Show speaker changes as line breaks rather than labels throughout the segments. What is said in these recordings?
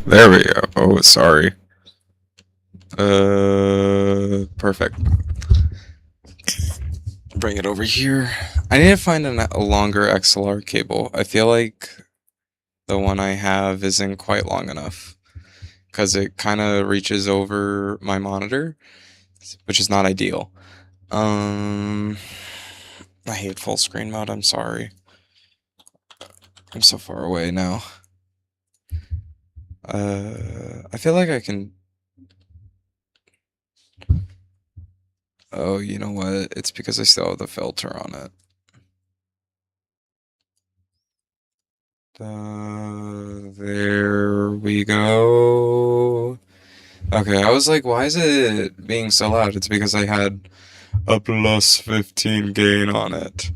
There we go. Oh, sorry. Perfect. Bring it over here. I need to find a longer XLR cable. I feel like the one I have isn't quite long enough because it kind of reaches over my monitor, which is not ideal. Um, I hate full screen mode. I'm sorry. I'm so far away now. I feel like I can. Oh, you know what? It's because I still have the filter on it. There we go. Okay, I was like, why is it being so loud? It's because I had a plus 15 gain on it,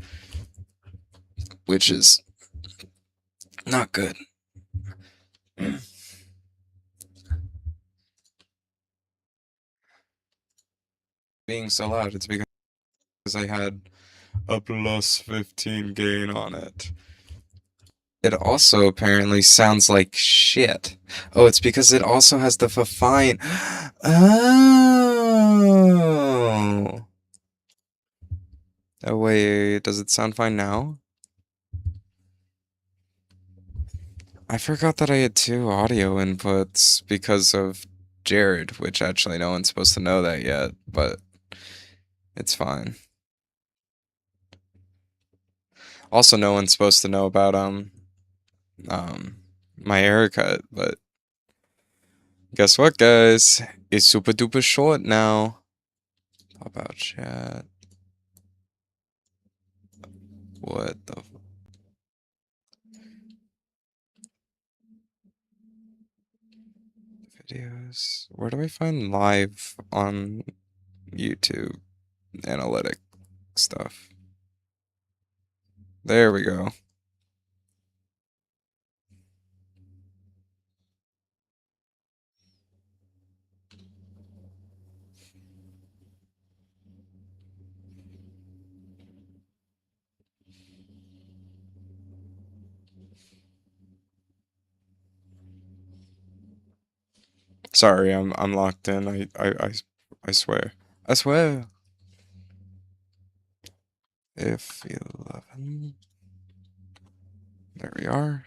which is not good. Being so loud, it's because I had a plus 15 gain on it. It also apparently sounds like shit. Oh, it's because it also has the fine. Oh. Oh, wait, does it sound fine now? I forgot that I had two audio inputs because of Jared, which actually no one's supposed to know that yet, but it's fine. Also, no one's supposed to know about um my haircut, but guess what, guys? It's super duper short now. Pop out chat. What the videos? Where do I find live on YouTube analytic stuff? There we go. Sorry, I'm locked in. I swear. I swear. If 11. There we are.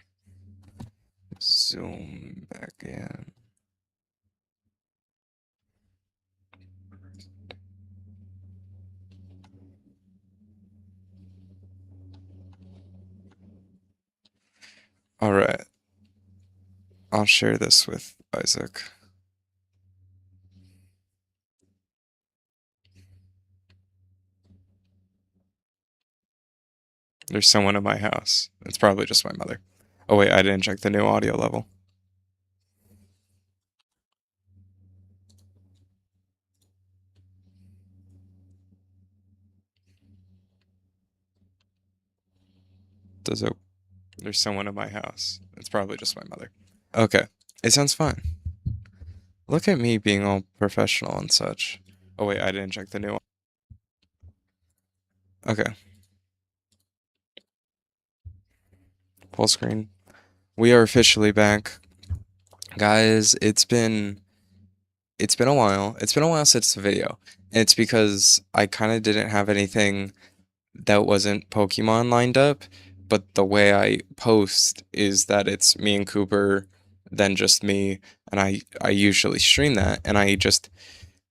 Zoom back in. All right. I'll share this with Isaac. There's someone in my house. It's probably just my mother. Oh wait, I didn't check the new audio level. Does it? There's someone in my house. It's probably just my mother. Okay. It sounds fine. Look at me being all professional and such. Oh wait, I didn't check the new. Okay. Full screen. We are officially back. Guys, it's been a while. It's been a while since the video. And it's because I kind of didn't have anything that wasn't Pokemon lined up, but the way I post is that it's me and Cooper, then just me, and I usually stream that, and I just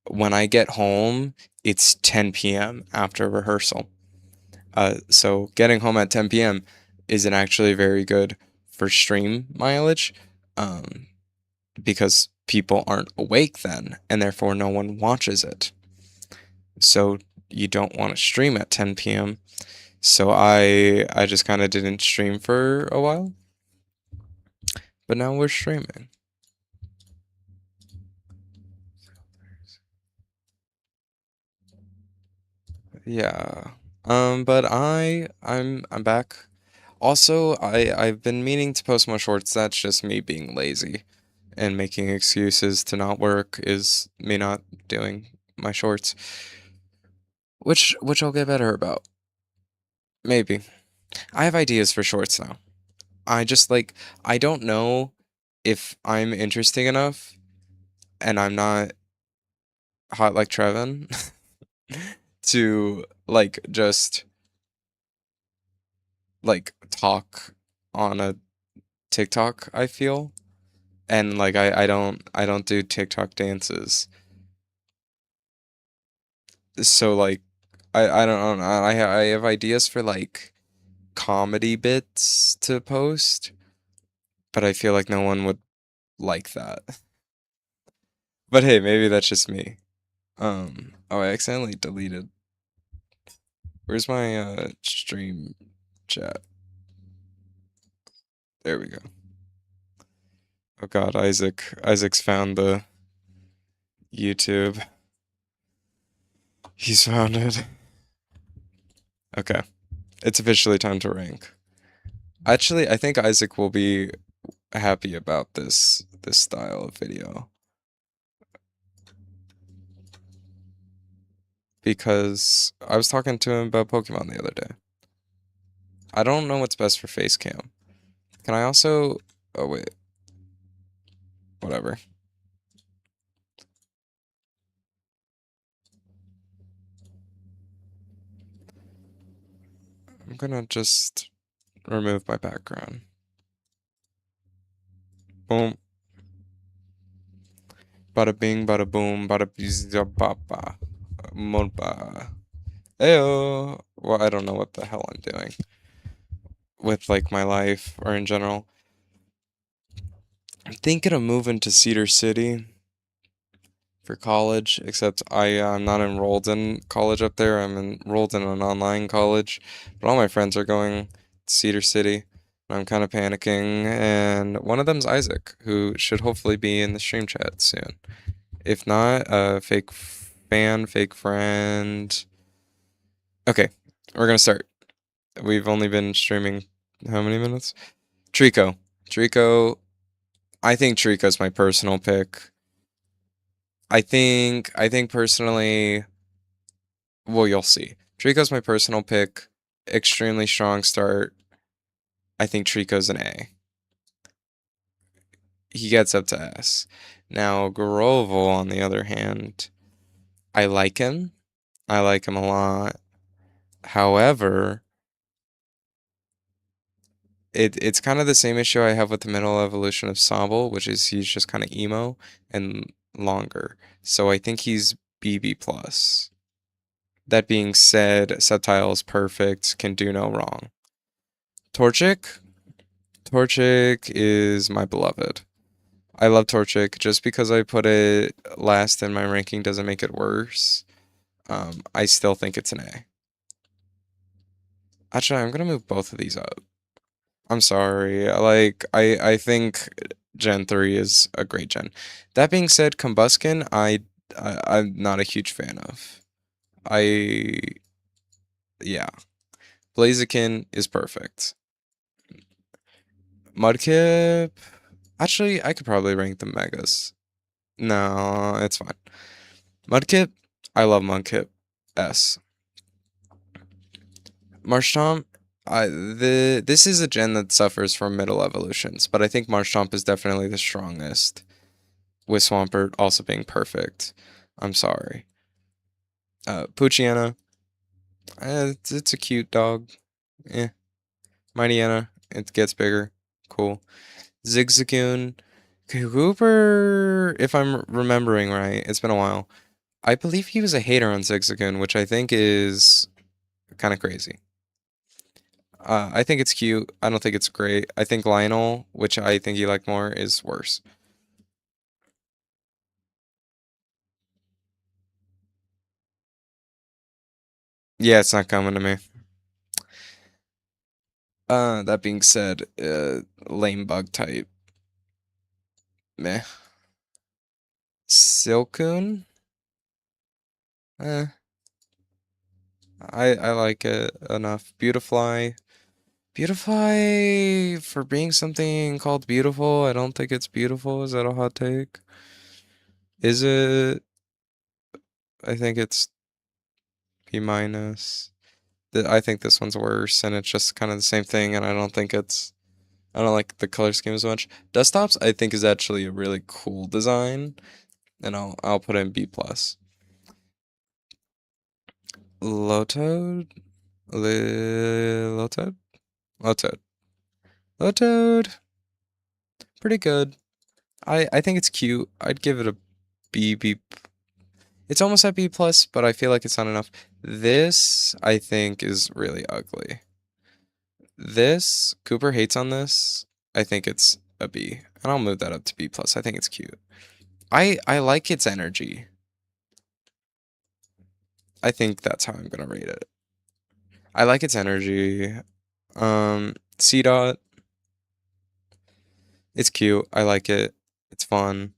when I get home, it's 10 p.m. after rehearsal. So getting home at 10 p.m. isn't actually very good for stream mileage, um, because people aren't awake then, and therefore no one watches it. So you don't want to stream at 10 p.m. So I just kind of didn't stream for a while, but now we're streaming. Yeah. But I'm back. Also, I've been meaning to post more shorts. That's just me being lazy and making excuses to not work is me not doing my shorts, which I'll get better about. Maybe. I have ideas for shorts now. I just like I don't know if I'm interesting enough and I'm not hot like Trevin to like just like talk on a TikTok, I feel. And like I don't do TikTok dances. So like I don't know. I have ideas for like comedy bits to post, but I feel like no one would like that. But hey, maybe that's just me. Oh, I accidentally deleted. Where's my stream chat? There we go. Oh God, Isaac's found the YouTube. He's found it. Okay. It's officially time to rank. Actually, I think Isaac will be happy about this style of video because I was talking to him about Pokemon the other day. I don't know what's best for face cam. Can I also oh wait, whatever. I'm gonna just remove my background. Boom. Bada bing, bada boom, bada baba. Moba. Ayo. Well, I don't know what the hell I'm doing with like my life or in general. I'm thinking of moving to Cedar City for college, except I'm not enrolled in college up there. I'm enrolled in an online college, but all my friends are going to Cedar City. And I'm kind of panicking, and one of them's Isaac, who should hopefully be in the stream chat soon. If not, fake fan, fake friend. Okay, we're gonna start. We've only been streaming how many minutes? Trico. Trico. I think Trico's my personal pick. I think personally, well, you'll see. Trico's my personal pick. Extremely strong start. I think Trico's an A. He gets up to S. Now, Garoval, on the other hand, I like him. I like him a lot. However, it's kind of the same issue I have with the middle evolution of Sobble, which is he's just kind of emo and longer. So I think he's BB plus. That being said, Sceptile is perfect, can do no wrong. Torchic? Torchic is my beloved. I love Torchic. Just because I put it last in my ranking doesn't make it worse. I still think it's an A. Actually, I'm gonna move both of these up. I'm sorry. Like, I think Gen 3 is a great gen. That being said, Combuskin, I'm not a huge fan of. I yeah. Blaziken is perfect. Mudkip, actually, I could probably rank the megas. No, it's fine. Mudkip, I love Mudkip. S. Marshtomp, this is a gen that suffers from middle evolutions, but I think Marshtomp is definitely the strongest. With Swampert also being perfect. I'm sorry. Poochyena, it's a cute dog. Eh. Mightyena, it gets bigger. Cool. Zigzagoon. Cooper, if I'm remembering right, it's been a while. I believe he was a hater on Zigzagoon, which I think is kind of crazy. I think it's cute. I don't think it's great. I think Lionel, which I think you like more, is worse. Yeah, it's not coming to me. That being said, lame bug type. Meh. Silcoon? Eh, I like it enough. Beautifly. Beautifly for being something called beautiful. I don't think it's beautiful. Is that a hot take? Is it? I think it's B minus. I think this one's worse, and it's just kind of the same thing, and I don't think it's I don't like the color scheme as much. Desktops, I think, is actually a really cool design, and I'll put in B plus. Lotoad, Lotoad, Lotoad, Lotoad. Pretty good. I think it's cute. I'd give it a B, B. It's almost at B plus, but I feel like it's not enough. This I think is really ugly. This Cooper hates on this. I think it's a B, and I'll move that up to B plus. I think it's cute. I like its energy. I think that's how I'm gonna rate it. I like its energy. C dot. It's cute. I like it. It's fun.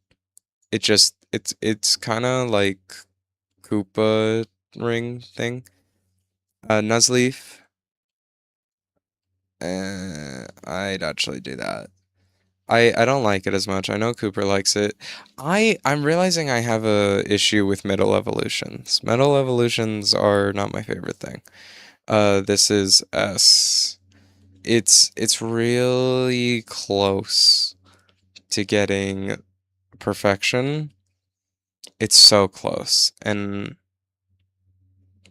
It's kind of like Koopa ring thing. Nuzleaf. I'd actually do that. I don't like it as much. I know Cooper likes it. I'm realizing I have a issue with middle evolutions. Middle evolutions are not my favorite thing. This is S. It's really close to getting perfection. It's so close, and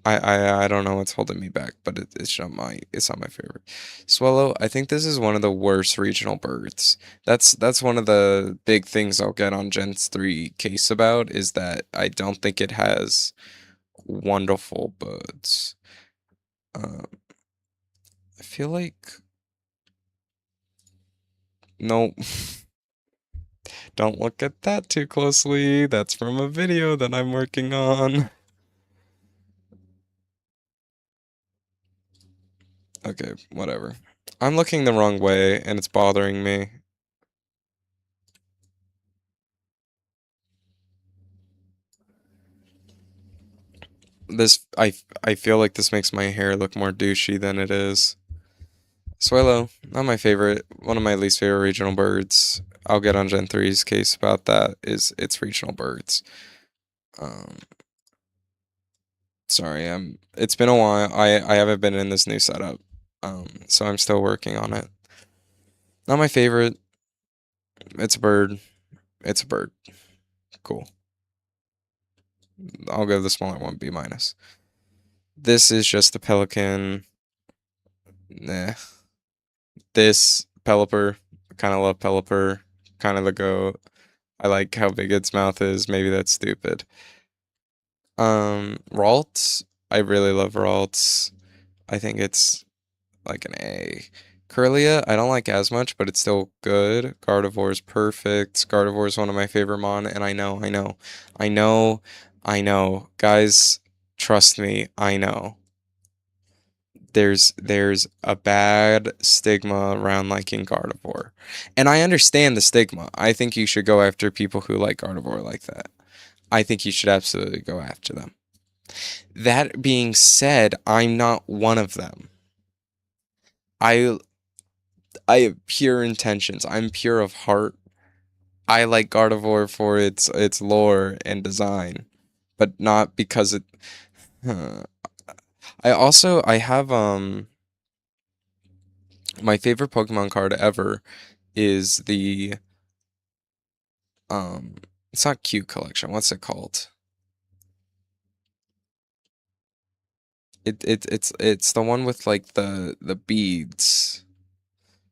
I don't know what's holding me back, but it's not my favorite. Swallow, I think this is one of the worst regional birds. That's one of the big things I'll get on Gens 3 case about is that I don't think it has wonderful birds. Uh, I feel like no, don't look at that too closely. That's from a video that I'm working on. Okay, whatever. I'm looking the wrong way and it's bothering me. I feel like this makes my hair look more douchey than it is. Swallow, not my favorite, one of my least favorite regional birds. I'll get on Gen 3's case about that, is it's regional birds. Um, sorry, it's been a while. I haven't been in this new setup. So I'm still working on it. Not my favorite. It's a bird. It's a bird. Cool. I'll go the smaller one, B minus. This is just a pelican. Nah. This Pelipper, kind of love Pelipper, kind of the goat. I like how big its mouth is. Maybe that's stupid. Ralts, I really love Ralts. I think it's like an A. Curlia, I don't like as much, but it's still good. Gardevoir is perfect. Gardevoir is one of my favorite mon, and I know, I know. Guys, trust me, I know. There's a bad stigma around liking Gardevoir. And I understand the stigma. I think you should go after people who like Gardevoir like that. I think you should absolutely go after them. That being said, I'm not one of them. I I have pure intentions. I'm pure of heart. I like Gardevoir for its lore and design, but not because it I have my favorite Pokemon card ever is the um it's not Q collection. What's it called? It's the one with like the beads.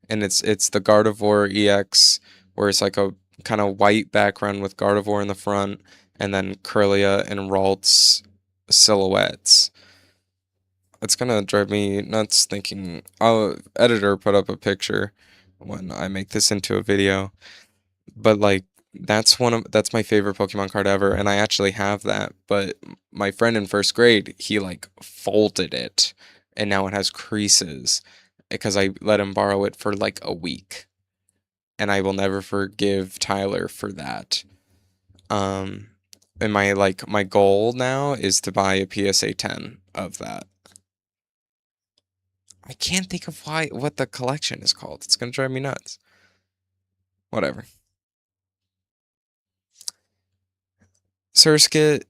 And it's the Gardevoir EX where it's like a kind of white background with Gardevoir in the front and then Curlia and Ralts silhouettes. It's gonna drive me nuts thinking editor put up a picture when I make this into a video. But like that's my favorite Pokemon card ever, and I actually have that. But my friend in first grade, he like folded it, and now it has creases because I let him borrow it for like a week, and I will never forgive Tyler for that. Um, and my goal now is to buy a PSA 10 of that. I can't think of what the collection is called. It's gonna drive me nuts. Whatever. Surskit,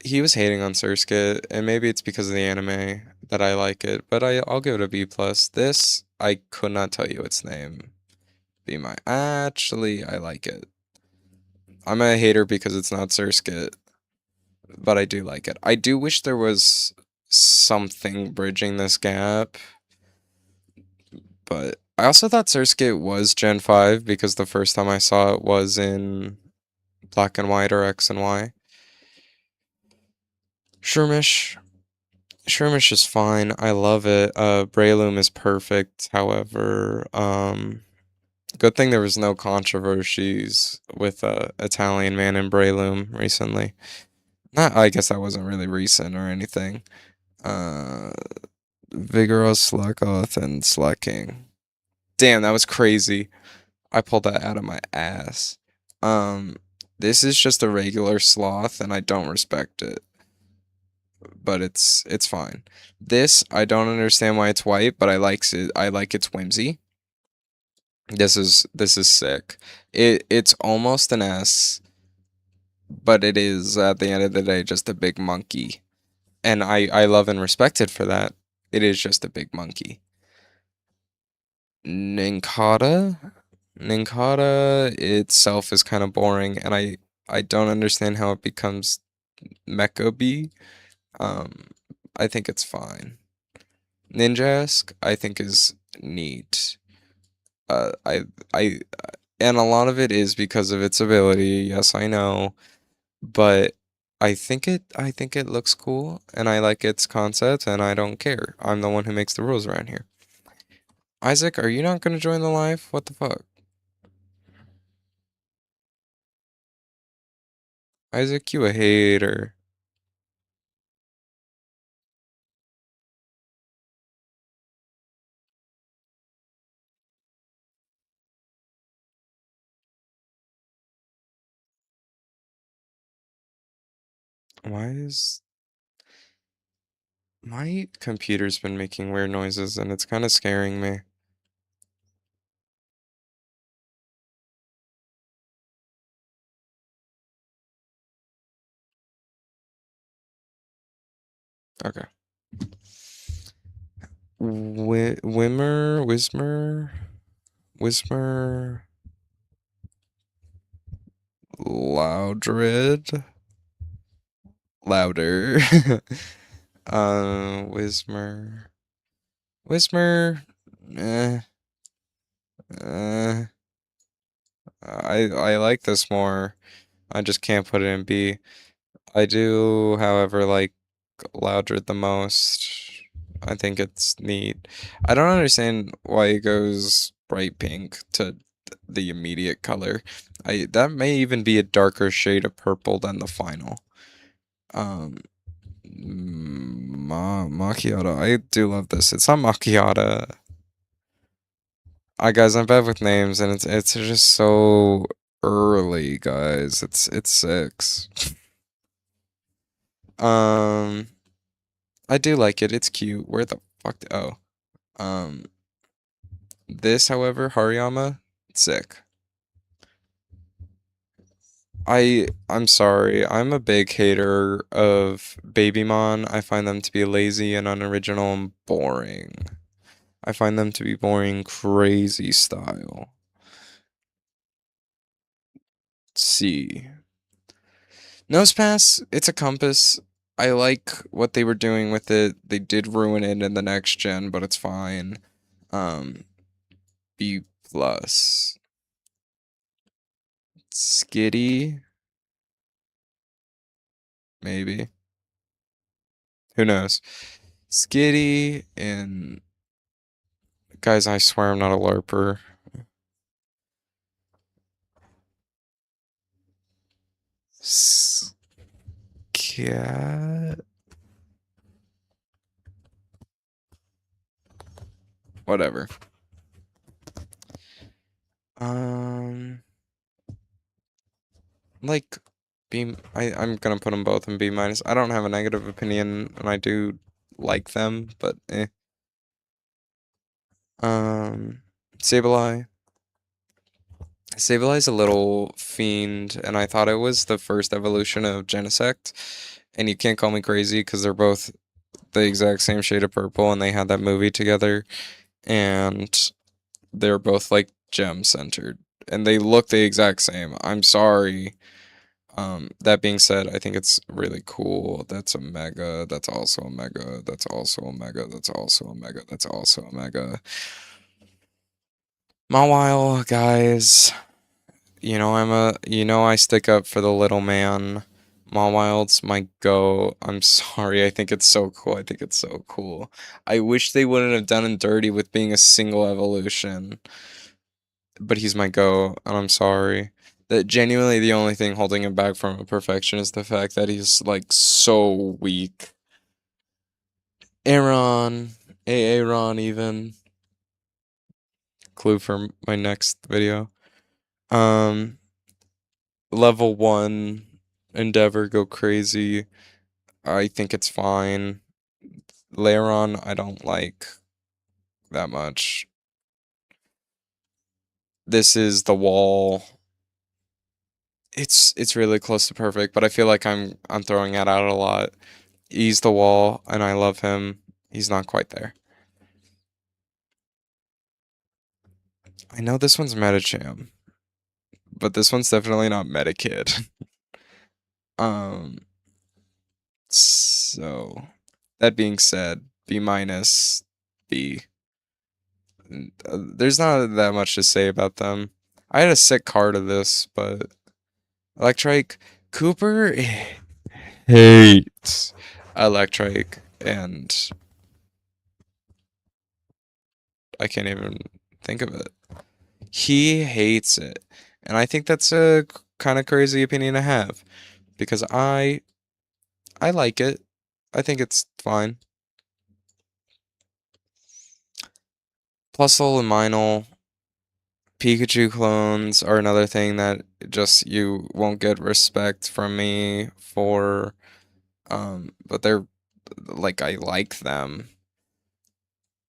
he was hating on Surskit, and maybe it's because of the anime that I like it, but I'll give it a B plus. This, I could not tell you its name. B minus. Actually, I like it. I'm a hater because it's not Surskit, but I do like it. I do wish there was something bridging this gap, but I also thought Surskit was Gen 5 because the first time I saw it was in Black and White or X and Y. Shermish. Shermish is fine. I love it. Breloom is perfect. However, good thing there was no controversies with Italian Man and Breloom recently. Not, I guess that wasn't really recent or anything. Uh, Vigoroth, Slackoth, and Slacking. Damn, that was crazy. I pulled that out of my ass. Um, this is just a regular sloth, and I don't respect it. But it's fine. This I don't understand why it's white, but I likes it. I like its whimsy. This is sick. It's almost an S, but it is at the end of the day just a big monkey, and I love and respect it for that. It is just a big monkey. Ninkata, Ninkata itself is kind of boring, and I don't understand how it becomes Mecha B. Um, I think it's fine. Ninjask, I think is neat. Uh, I, I, and a lot of it is because of its ability. Yes, I know, but I think it looks cool, and I like its concept, and I don't care. I'm the one who makes the rules around here. Isaac, are you not gonna join the live? What the fuck? Isaac, you a hater. Why is my computer's been making weird noises, and it's kind of scaring me. Okay. Wismer, Loudred, louder. Wismer, Wismer. Eh, uh, I like this more. I just can't put it in B. I do, however, like Loudred the most. I think it's neat. I don't understand why it goes bright pink to the immediate color. I that may even be a darker shade of purple than the final. Um, Macchiato. I do love this. It's not macchiato. I guys, I'm bad with names, and it's just so early, guys. It's 6. Um, I do like it. It's cute. Where the fuck? Oh, um, this, however, Hariyama, sick. I'm sorry. I'm a big hater of Babymon. I find them to be lazy and unoriginal and boring. I find them to be boring, crazy style. C. Nosepass, it's a compass. I like what they were doing with it. They did ruin it in the next gen, but it's fine. Um, B plus. Skitty, maybe. Who knows? Skitty and guys, I swear I'm not a LARPer. Cat. Whatever. Um, like I'm gonna put them both in B minus. I don't have a negative opinion, and I do like them, but eh. Sableye. Sableye's a little fiend, and I thought it was the first evolution of Genesect. And you can't call me crazy because they're both the exact same shade of purple, and they had that movie together, and they're both like gem centered, and they look the exact same. I'm sorry. That being said, I think it's really cool. That's a mega. That's also a mega. That's also a mega. That's also a mega. That's also a mega. Mawile, guys. I stick up for the little man. Mawilde's my go. I'm sorry. I think it's so cool. I think it's so cool. I wish they wouldn't have done him dirty with being a single evolution. But he's my go, and I'm sorry. That genuinely the only thing holding him back from a perfection is the fact that he's like so weak. Aaron, Aaron even. Clue for my next video. Um, level 1 Endeavor go crazy. I think it's fine. Lairon I don't like that much. This is the wall. It's really close to perfect, but I feel like I'm throwing it out a lot. He's the wall, and I love him. He's not quite there. I know this one's Metacham, but this one's definitely not Metakid. um, so that being said, B minus, B. There's not that much to say about them. I had a sick card of this, but Electrike Cooper hates Electrike, and I can't even think of it. He hates it, and I think that's a kind of crazy opinion to have because I like it. I think it's fine. Plusle and Minel, Pikachu clones are another thing that just you won't get respect from me for. But they're like I like them.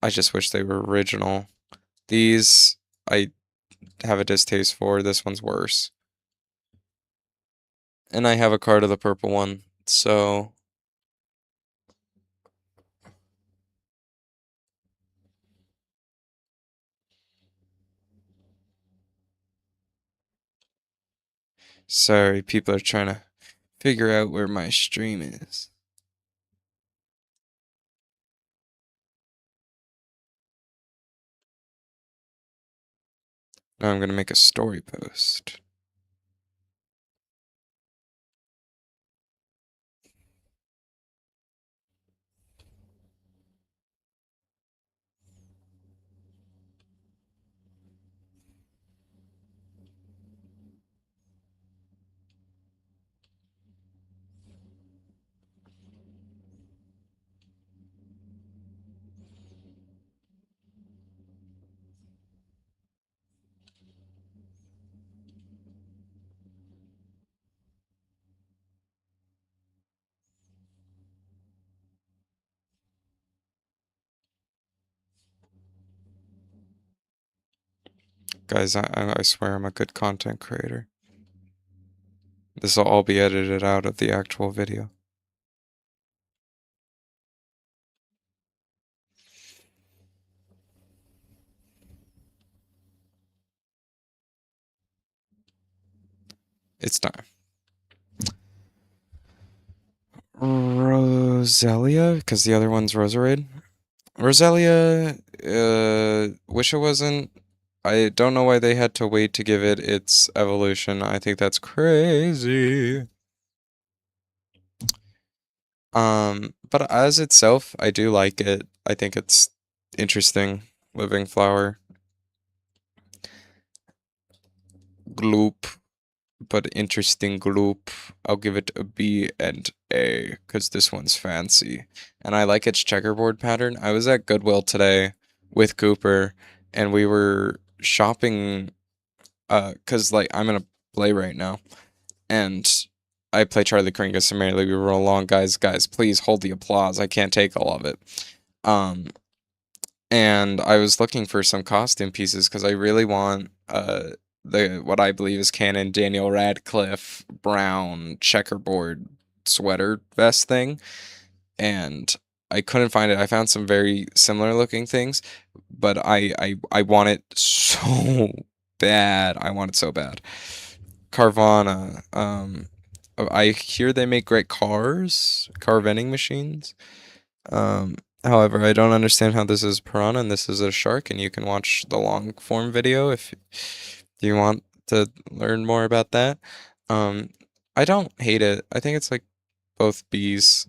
I just wish they were original. These I have a distaste for. This one's worse. And I have a card of the purple one, so sorry, people are trying to figure out where my stream is. Now I'm gonna make a story post. Guys, I swear I'm a good content creator. This will all be edited out of the actual video. It's time. Roselia, because the other one's Roserade. Roselia, wish it wasn't. I don't know why they had to wait to give it its evolution. I think that's crazy. But as itself, I do like it. I think it's interesting. Living flower. Gloop, but interesting gloop. I'll give it a B and A, because this one's fancy. And I like its checkerboard pattern. I was at Goodwill today with Cooper, and we were shopping, because, like, I'm in a play right now, and I play Charlie Kringus and Merrily We Roll Along. Guys, please hold the applause. I can't take all of it. And I was looking for some costume pieces because I really want the what I believe is canon Daniel Radcliffe brown checkerboard sweater vest thing. And I couldn't find it. I found some very similar looking things, but I want it so bad. I want it so bad. Carvana. I hear they make great car vending machines. However, I don't understand how this is piranha and this is a shark, and you can watch the long form video if you want to learn more about that. Um, I don't hate it. I think it's like both B's.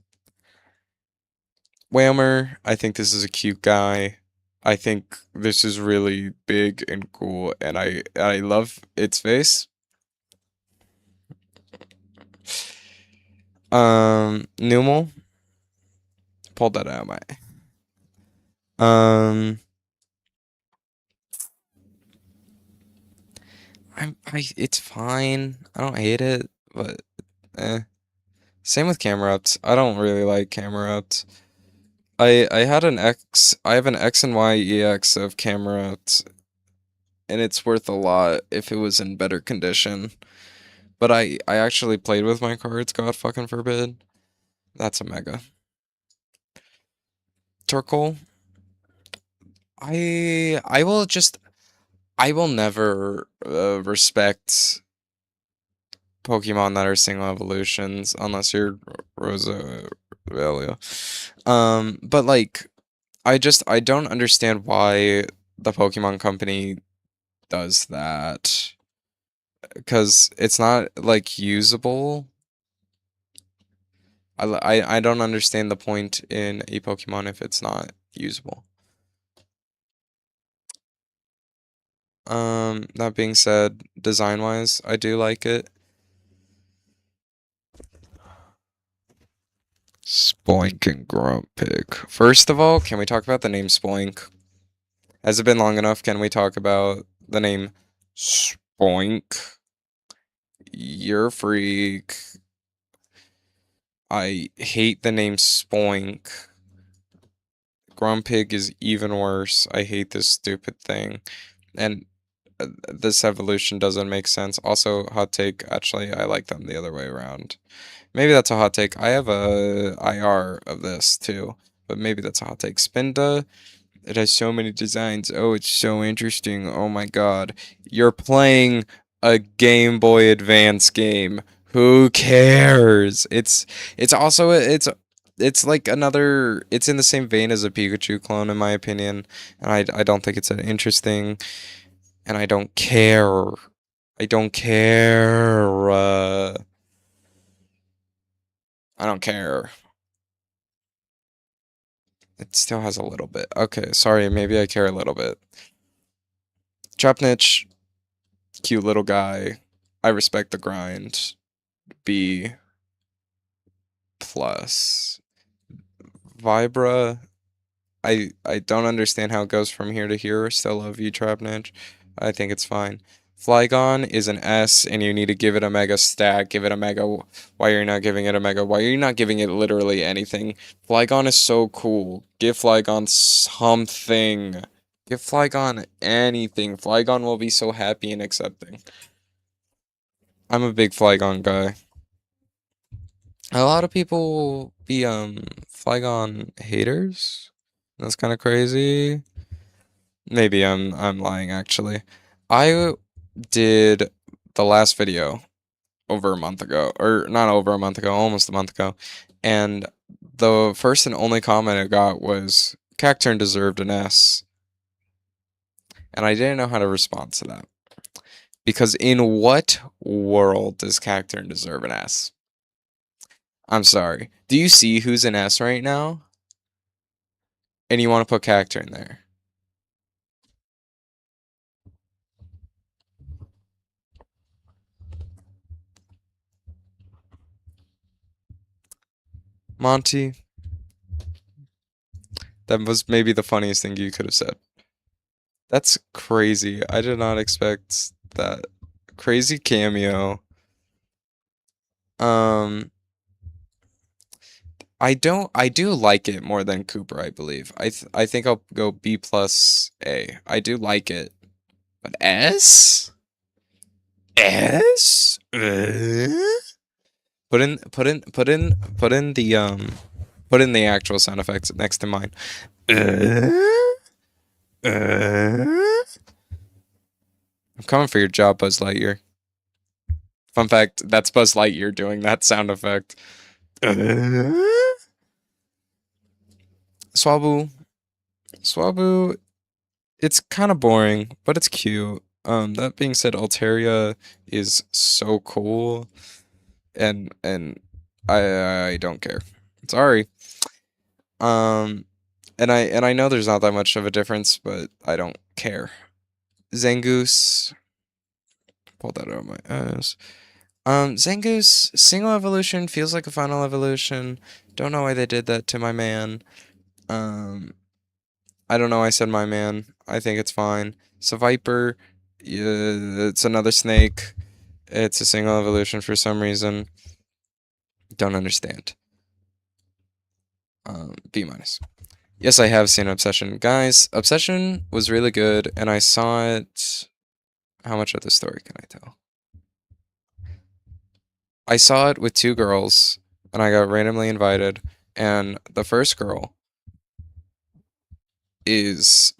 Whammer, I think this is a cute guy. I think this is really big and cool, and I love its face. Numal, pulled that out of my. Um, it's fine. I don't hate it, but eh. Same with Camerupts. I don't really like Camerupts. I had an X. I have an X and Y EX of Camerupts, and it's worth a lot if it was in better condition. But I actually played with my cards, God fucking forbid. That's a mega. Turkle. I will just I will never respect Pokemon that are single evolutions unless you're Rosalia. But like I don't understand why the Pokemon Company does that because it's not like usable. I don't understand the point in a Pokemon if it's not usable. That being said, design-wise, I do like it. Spoink and Grumpig. First of all, can we talk about the name Spoink? Has it been long enough? Can we talk about the name Spoink? You're a freak. I hate the name Spoink. Grumpig is even worse. I hate this stupid thing. And this evolution doesn't make sense. Also, hot take, actually, I like them the other way around. Maybe that's a hot take. I have a IR of this too, but maybe that's a hot take. Spinda, it has so many designs. Oh, it's so interesting. Oh my god. You're playing a Game Boy Advance game. Who cares? It's also it's like another it's in the same vein as a Pikachu clone in my opinion, and I don't think it's interesting and I don't care. I don't care. I don't care. It still has a little bit. Okay, sorry, maybe I care a little bit. Trapnich, cute little guy. I respect the grind. B plus. Vibra, I don't understand how it goes from here to here. Still love you, Trapnich. I think it's fine. Flygon is an S, and you need to give it a mega stack. Give it a mega. Why are you not giving it a mega? Why are you not giving it literally anything? Flygon is so cool. Give Flygon something. Give Flygon anything. Flygon will be so happy and accepting. I'm a big Flygon guy. A lot of people be Flygon haters. That's kind of crazy. Maybe I'm lying actually. I did the last video over a month ago, or not over a month ago, almost a month ago, and the first and only comment I got was Cacturn deserved an S, and I didn't know how to respond to that. Because in what world does Cacturn deserve an S? I'm sorry. Do you see who's an S right now? And you want to put Cacturn there? Monty, that was maybe the funniest thing you could have said. That's crazy. I did not expect that. Crazy cameo. Um, I do like it more than Cooper, I believe. I think I'll go B plus A. I do like it. But S? S? Put in the Put in the actual sound effects next to mine. I'm coming for your job, Buzz Lightyear. Fun fact, that's Buzz Lightyear doing that sound effect. Swablu. Swablu, it's kind of boring, but it's cute. That being said, Altaria is so cool, and I don't care. Sorry. Um, and I know there's not that much of a difference, but I don't care. Zangoose, pull that out of my ass. Zangoose single evolution feels like a final evolution. Don't know why they did that to my man. Um, I don't know. I said my man. I think it's fine. So Viper, yeah, it's another snake. It's a single evolution for some reason. Don't understand. B minus. Yes, I have seen Obsession. Guys, Obsession was really good, and I saw it. How much of the story can I tell? I saw it with two girls, and I got randomly invited, and the first girl is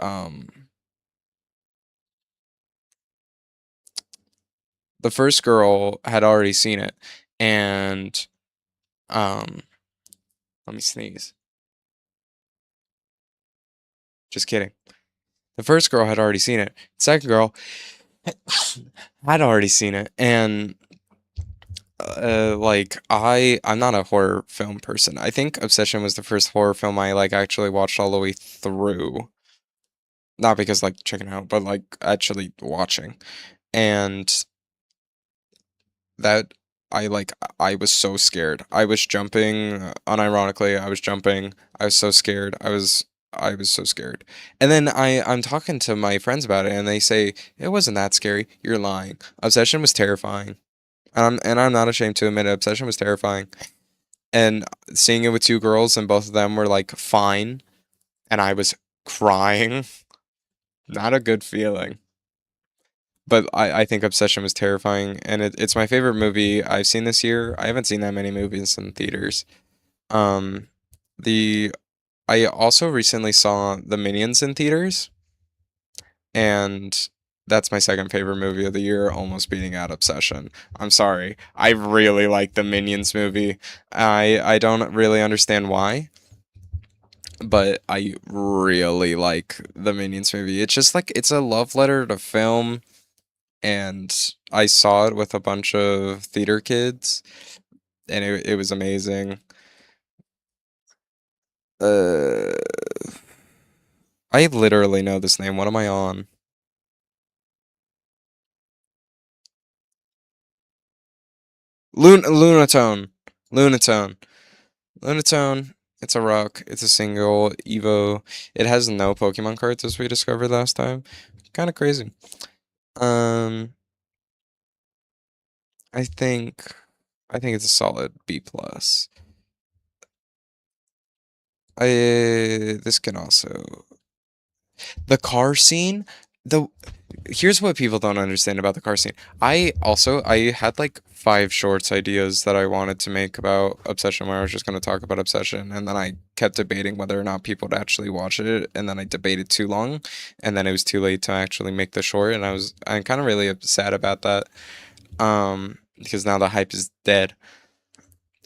the first girl had already seen it, and um let me sneeze. Just kidding. The first girl had already seen it. The second girl had already seen it, and like I'm not a horror film person. I think Obsession was the first horror film I like actually watched all the way through. Not because like checking out, but like actually watching. And that I was so scared. I was jumping, unironically, I was jumping. I was so scared. I was so scared. And then I'm talking to my friends about it and they say it wasn't that scary. You're lying. Obsession was terrifying. And I'm not ashamed to admit it. Obsession was terrifying. And seeing it with two girls and both of them were like fine and I was crying. Not a good feeling. But I think Obsession was terrifying, and it's my favorite movie I've seen this year. I haven't seen that many movies in theaters. Um, the I also recently saw The Minions in theaters, and that's my second favorite movie of the year, almost beating out Obsession. I'm sorry, I really like the Minions movie. I don't really understand why, but I really like the Minions movie. It's just like it's a love letter to film and I saw it with a bunch of theater kids, and it was amazing. Uh, I literally know this name. What am I on? Lunatone. Lunatone. Lunatone. It's a rock. It's a single Evo. It has no Pokemon cards as we discovered last time. Kind of crazy. Um, I think I think it's a solid B plus. I this can also the car scene. The Here's what people don't understand about the car scene. I had like five shorts ideas that I wanted to make about Obsession where I was just going to talk about Obsession and then I kept debating whether or not people would actually watch it and then I debated too long and then it was too late to actually make the short and I'm kind of really sad about that because now the hype is dead.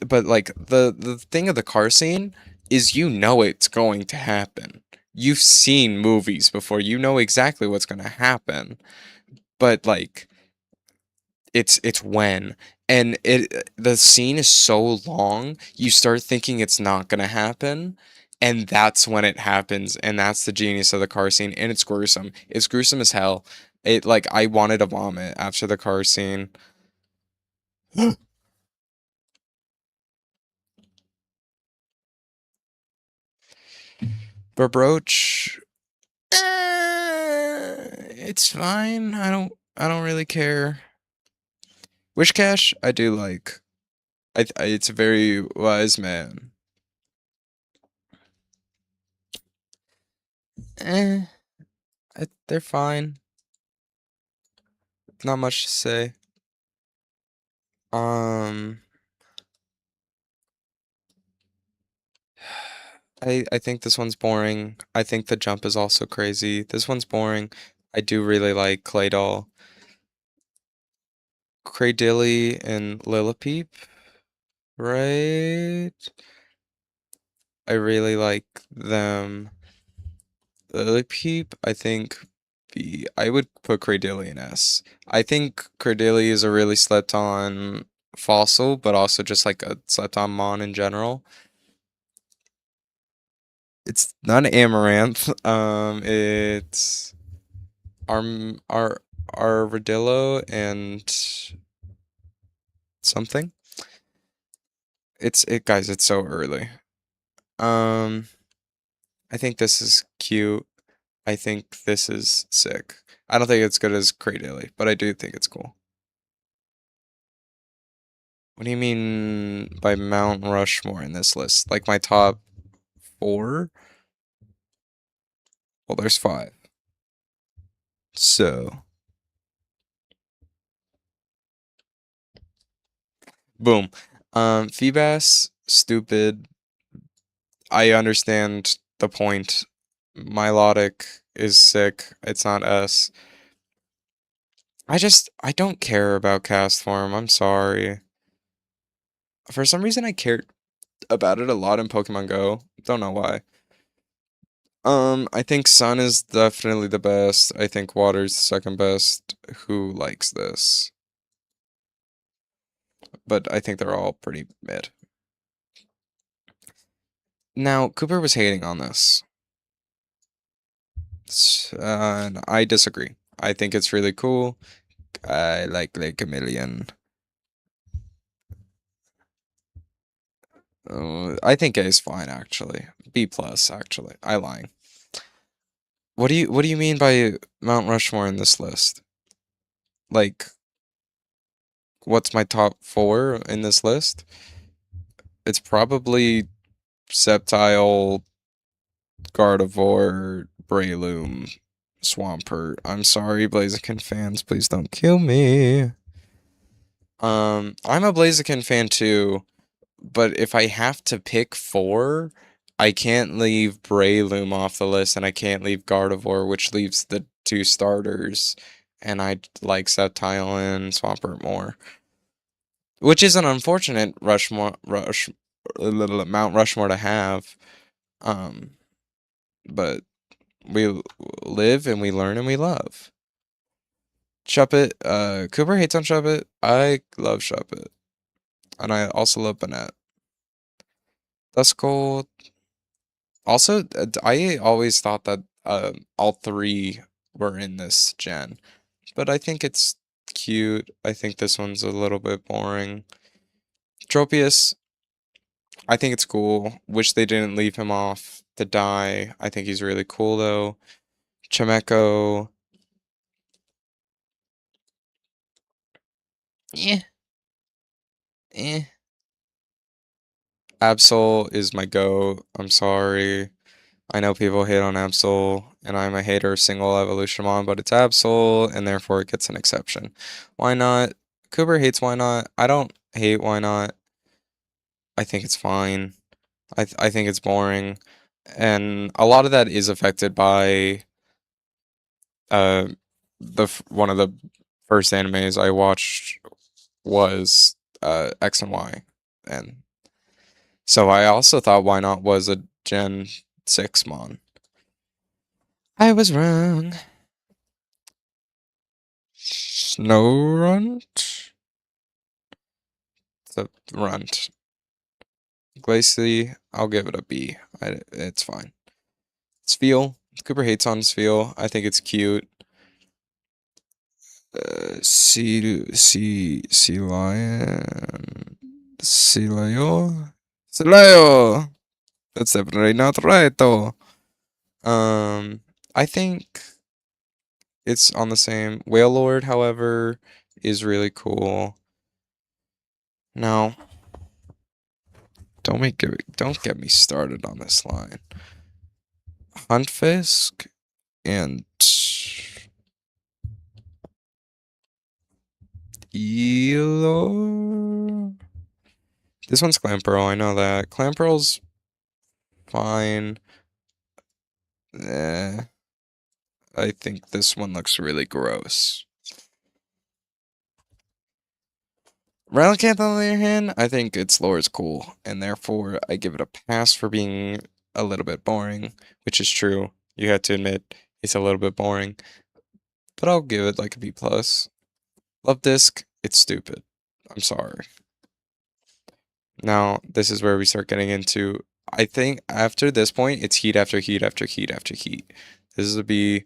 But like the thing of the car scene is you know it's going to happen. You've seen movies before. You know exactly what's going to happen. But like it's when and it the scene is so long, you start thinking it's not going to happen. And that's when it happens, and that's the genius of the car scene, and it's gruesome. It's gruesome as hell. It like I wanted to vomit after the car scene. But Broach, it's fine. I don't really care. Wishcash, I do like. It's a very wise man. Eh, they're fine. Not much to say. Um, I think this one's boring. I think the jump is also crazy. This one's boring. I do really like Claydol. Cradilly and Lillipeep, right? I really like them. Lillipeep, I think I would put Cradilly in S. I think Cradilly is a really slept on fossil, but also just like a slept on mon in general. It's not Amaranth. It's Armadillo and something. Guys, it's so early. Um, I think this is cute. I think this is sick. I don't think it's good as Cradilly, but I do think it's cool. What do you mean by Mount Rushmore in this list? Like my top four? Well, there's five. So, boom. Feebas, stupid. I understand the point. Milotic is sick. It's not S. I don't care about cast form. I'm sorry. For some reason, I cared about it a lot in Pokemon Go. Don't know why. I think Sun is definitely the best. I think Water's the second best. Who likes this? But I think they're all pretty mid. Now, Cooper was hating on this. And I disagree. I think it's really cool. I like Lake Chameleon. I think A is fine actually. B plus actually. I lying. What do you mean by Mount Rushmore in this list? Like, what's my top four in this list? It's probably Sceptile, Gardevoir, Breloom, Swampert. I'm sorry, Blaziken fans, please don't kill me. I'm a Blaziken fan too, but if I have to pick four, I can't leave Breloom off the list, and I can't leave Gardevoir, which leaves the two starters, and I like Sceptile and Swampert more. Which is an unfortunate Mount Rushmore to have. Um, but we live and we learn and we love. Shuppet, Cooper hates on Shuppet. I love Shuppet. And I also love Banette. Duskull. Also, I always thought that all three were in this gen. But I think it's cute. I think this one's a little bit boring. Tropius, I think it's cool. Wish they didn't leave him off to die. I think he's really cool though. Chimecho. Eh. Eh. Absol is my go. I'm sorry. I know people hate on Absol, and I'm a hater of single evolution but it's Absol, and therefore it gets an exception. Why not? Cooper hates why not. I don't hate why not. I think it's fine. I think it's boring. And a lot of that is affected by uh one of the first animes I watched was X and Y. And so I also thought why not was a Gen 6 mon. I was wrong. Snorunt? It's a runt. Glacy, I'll give it a B. It's fine. Spheal. Cooper hates on Spheal. I think it's cute. Sea lion. Sea Leo? Sea Leo! That's definitely not right, though. I think it's on the same. Whale Lord, however, is really cool. Now, don't get me started on this line. Huntfisk and Elo. This one's Clamperl, I know that. Clamperl's fine. Eh, I think this one looks really gross. Relicanth, on the other hand, I think its lore is cool, and therefore I give it a pass for being a little bit boring, which is true. You have to admit it's a little bit boring, but I'll give it like a B plus. Love Disc, it's stupid. I'm sorry. Now, this is where we start getting into. I think after this point, it's heat after heat after heat after heat. This is a B.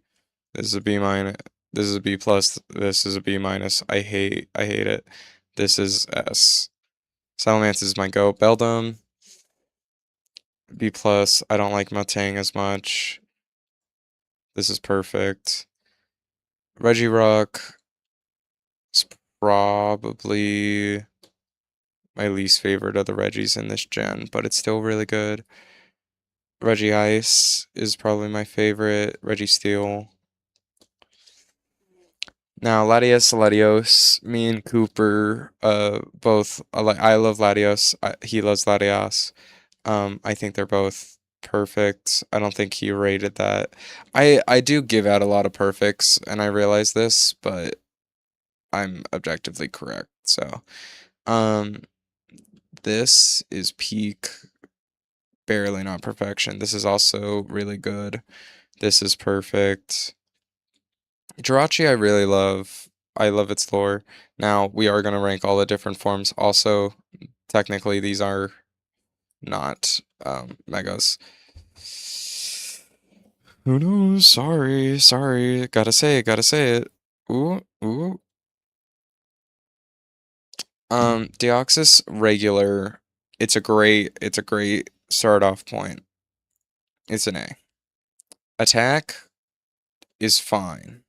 This is a B minus. This is a B plus. This is a B minus. I hate it. This is S. Salamence is my go. Beldum, B plus. I don't like Metang as much. This is perfect. Regirock is probably my least favorite of the Reggies in this gen, but it's still really good. Regice is probably my favorite. Registeel. Now, Latios, me and Cooper, both, I love Latios, he loves Latias. I think they're both perfect. I don't think he rated that. I do give out a lot of perfects, and I realize this, but I'm objectively correct. So, this is peak, barely not perfection. This is also really good. This is perfect. Jirachi I really love. I love its lore. Now, we are going to rank all the different forms. Also, technically, these are not megas. Who knows? Sorry. Gotta say it. Ooh, ooh. Deoxys regular. It's a great start off point. It's an A. Attack is fine.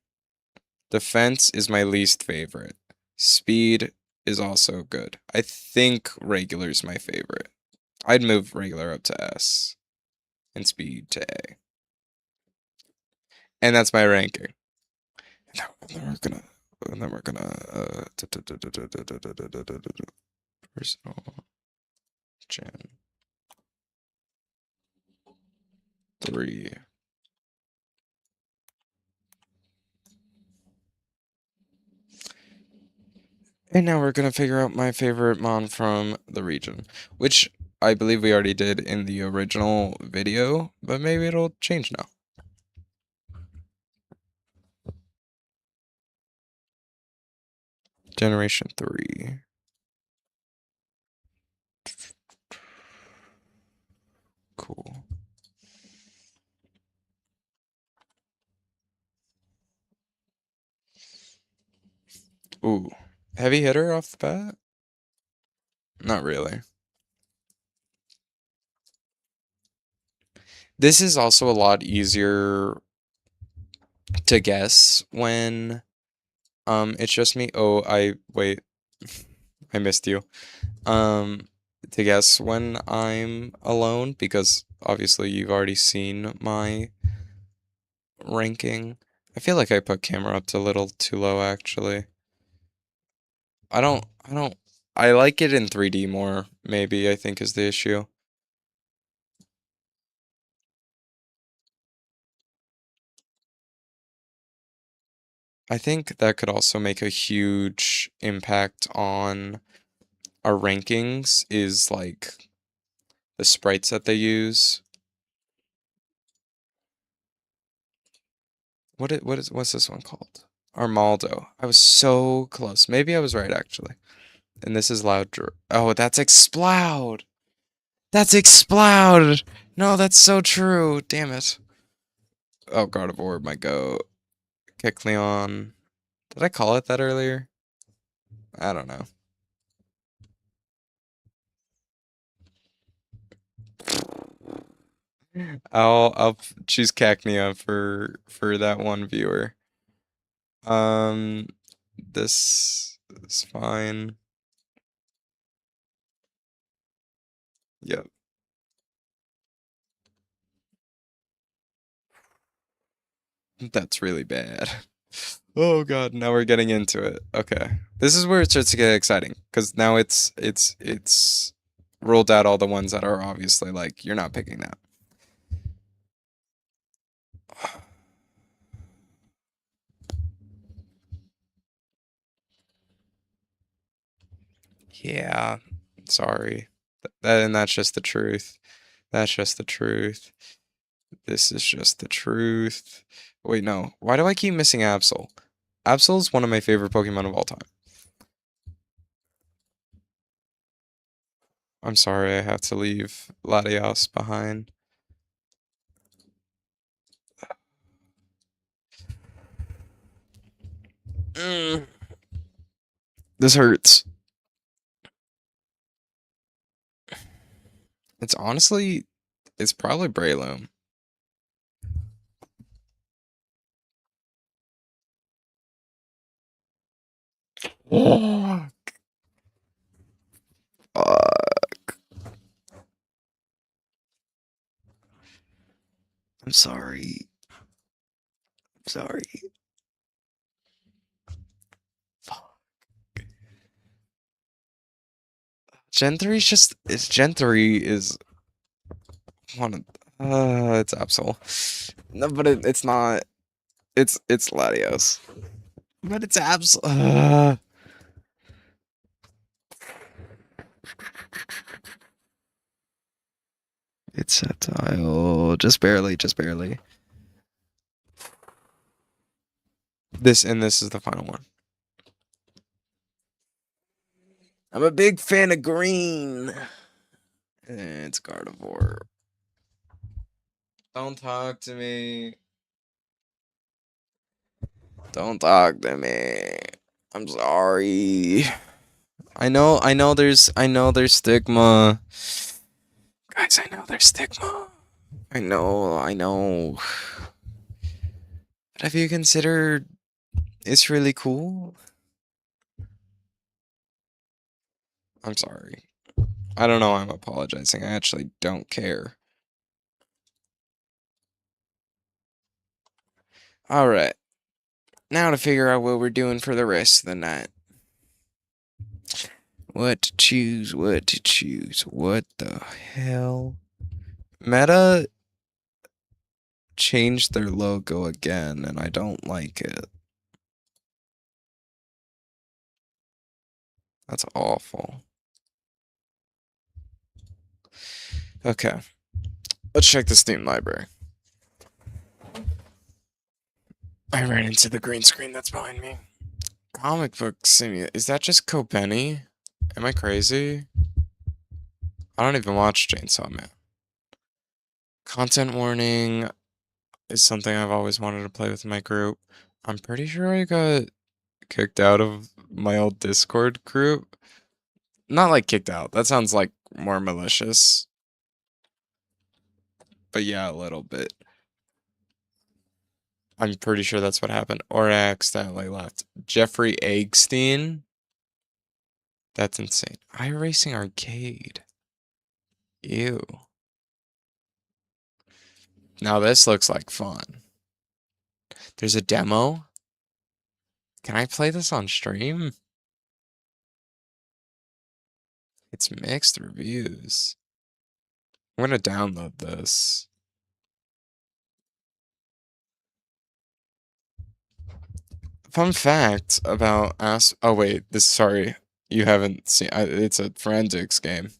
Defense is my least favorite. Speed is also good. I think regular is my favorite. I'd move regular up to S and speed to A. And that's my ranking. And then we're gonna personal gen 3. And now we're gonna figure out my favorite mon from the region, which I believe we already did in the original video, but maybe it'll change now. Generation 3. Cool. Ooh. Heavy hitter off the bat? Not really. This is also a lot easier to guess when it's just me. Oh, wait. I missed you. To guess when I'm alone because obviously you've already seen my ranking. I feel like I put camera up to a little too low actually. I like it in 3D more, maybe, I think is the issue. I think that could also make a huge impact on our rankings is like the sprites that they use. What's this one called? Armaldo. I was so close. Maybe I was right actually. And this is loud. Oh, that's Exploud. That's Exploud. No, that's so true. Damn it. Oh, Gardevoir, my goat. Kecleon. Did I call it that earlier? I don't know. I'll choose Cacnea for that one viewer. This is fine. Yep. That's really bad. Oh god, now we're getting into it. Okay. This is where it starts to get exciting because now it's ruled out all the ones that are obviously like you're not picking that. Yeah, sorry. And that's just the truth. That's just the truth. This is just the truth. Wait, no. Why do I keep missing Absol? Absol's one of my favorite Pokemon of all time. I'm sorry I have to leave Latios behind. Mm. This hurts. It's honestly, it's probably Breloom. I'm sorry. I'm sorry. Gen 3 is just, Gen 3 is one of, it's Absol. No, but it's not, it's Latios. But it's Absol. It's Sceptile. Just barely, just barely. This is the final one. I'm a big fan of green. It's Gardevoir. Don't talk to me. Don't talk to me. I'm sorry. I know there's stigma. Guys, I know there's stigma. I know. But have you considered it's really cool? I'm sorry. I don't know why I'm apologizing. I actually don't care. Alright. Now to figure out what we're doing for the rest of the night. What to choose, what to choose. What the hell? Meta changed their logo again, and I don't like it. That's awful. Okay. Let's check the Steam library. I ran into the green screen that's behind me. Comic book simulator. Is that just Kopeni? Am I crazy? I don't even watch Chainsaw Man. Content warning is something I've always wanted to play with my group. I'm pretty sure I got kicked out of my old Discord group. Not like kicked out. That sounds like more malicious. But yeah, a little bit. I'm pretty sure that's what happened. Or I accidentally left. Jeffrey Eggstein? That's insane. iRacing Arcade. Ew. Now this looks like fun. There's a demo? Can I play this on stream? It's mixed reviews. I'm gonna download this. Fun fact about oh wait, sorry, you haven't seen. It's a forensics game.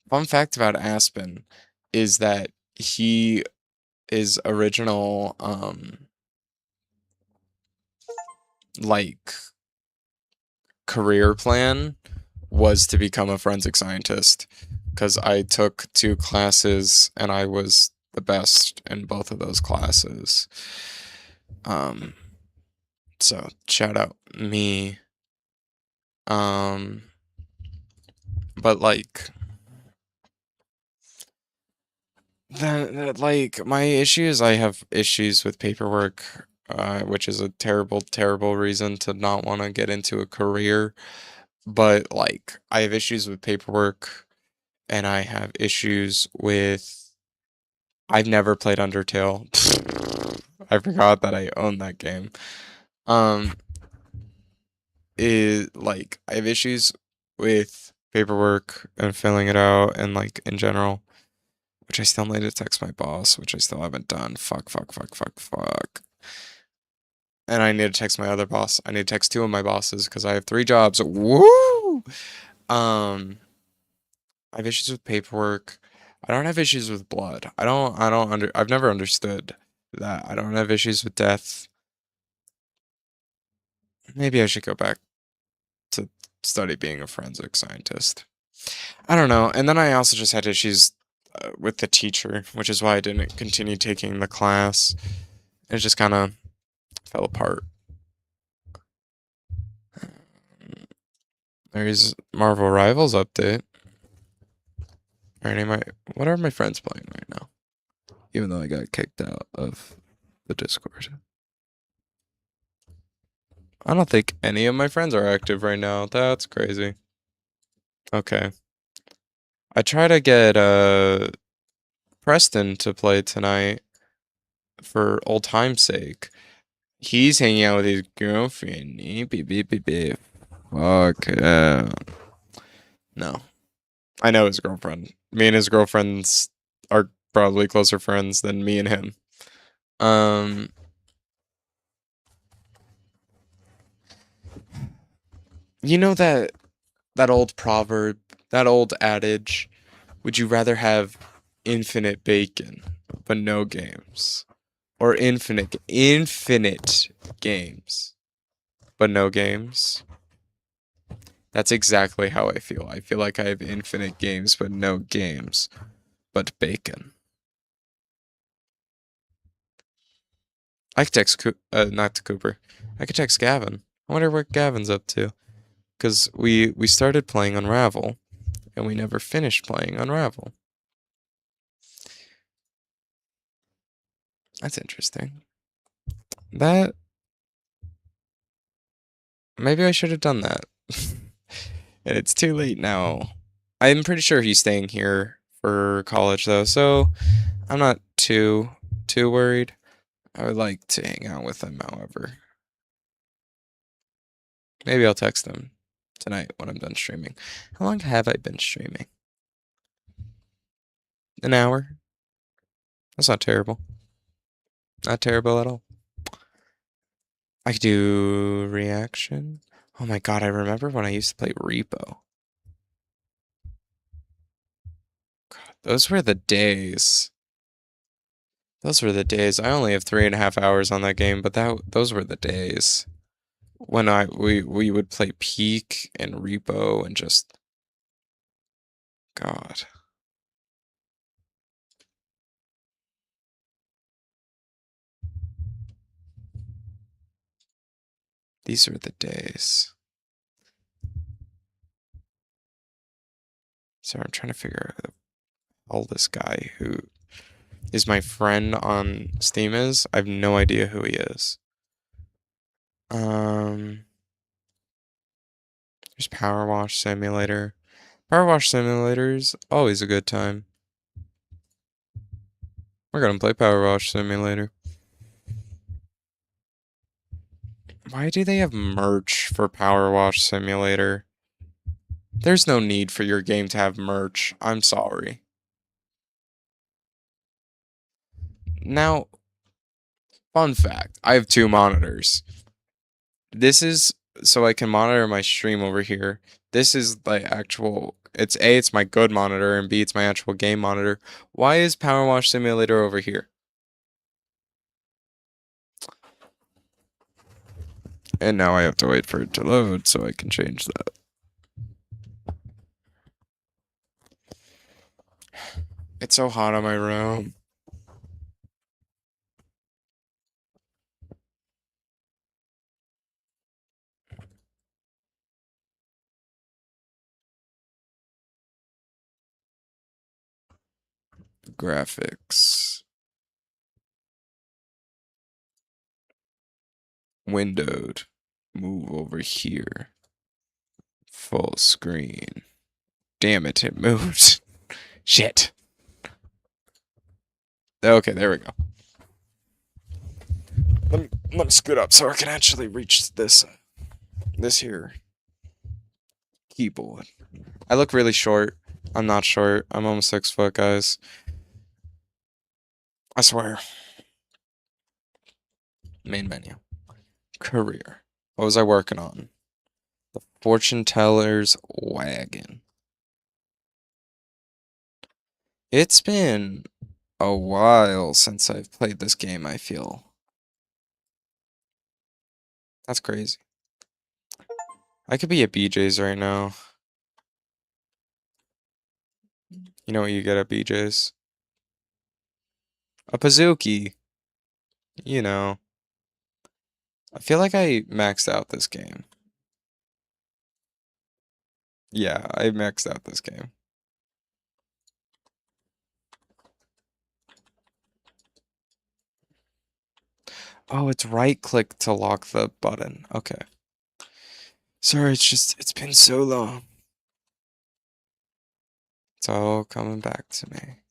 Fun fact about Aspen is that his original like career plan was to become a forensic scientist because I took 2 classes and I was the best in both of those classes. So shout out me. But like that like my issue is I have issues with paperwork, which is a terrible, terrible reason to not want to get into a career. But like I have issues with paperwork and I have issues with I've never played Undertale. I forgot that I own that game. Is like I have issues with paperwork and filling it out and like in general, which I still need to text my boss, which I still haven't done. Fuck. And I need to text my other boss. I need to text 2 of my bosses because I have 3 jobs. Woo! Um, I have issues with paperwork. I don't have issues with blood. I've never understood that. I don't have issues with death. Maybe I should go back to study being a forensic scientist. I don't know. And then I also just had issues with the teacher, which is why I didn't continue taking the class. It just kind of fell apart. There's Marvel Rivals update. What are my friends playing right now? Even though I got kicked out of the Discord. I don't think any of my friends are active right now. That's crazy. Okay. I try to get Preston to play tonight for old time's sake. He's hanging out with his girlfriend. Beep, beep, beep, beep. Fuck yeah. No. I know his girlfriend. Me and his girlfriends are probably closer friends than me and him. Um, you know that old proverb, that old adage, would you rather have infinite bacon but no games? Or infinite games but no games? That's exactly how I feel. I feel like I have infinite games but no games but bacon. I could text not to Cooper. I could text Gavin. I wonder what Gavin's up to. Because we started playing Unravel, and we never finished playing Unravel. That's interesting. That maybe I should have done that. And it's too late now. I'm pretty sure he's staying here for college though, so I'm not too worried. I would like to hang out with him, however. Maybe I'll text him tonight when I'm done streaming. How long have I been streaming? An hour? That's not terrible. Not terrible at all. I could do reaction. Oh my god, I remember when I used to play Repo. God, those were the days. Those were the days. I only have 3.5 hours on that game, but those were the days when we would play Peak and Repo and just God. These were the days. So I'm trying to figure out who this guy who is my friend on Steam is. I have no idea who he is. There's Power Wash Simulator. Power Wash Simulator's always a good time. We're gonna play Power Wash Simulator. Why do they have merch for Power Wash Simulator? There's no need for your game to have merch. I'm sorry. Now, fun fact, I have two monitors. This is so I can monitor my stream over here. This is the actual, it's my good monitor, and B, it's my actual game monitor. Why is Power Wash Simulator over here? And now I have to wait for it to load so I can change that. It's so hot in my room. Graphics. Windowed. Move over here. Full screen. Damn it, it moved. Shit. Okay, there we go. Let me scoot up so I can actually reach this here keyboard. I look really short. I'm not short. I'm almost 6 foot, guys. I swear. Main menu. Career. What was I working on? The Fortune Teller's Wagon. It's been a while since I've played this game, I feel. That's crazy. I could be at BJ's right now. You know what you get at BJ's? A Pizookie. You know. I feel like I maxed out this game. Yeah, I maxed out this game. Oh, it's right click to lock the button. Okay. Sorry, it's been so long. It's all coming back to me.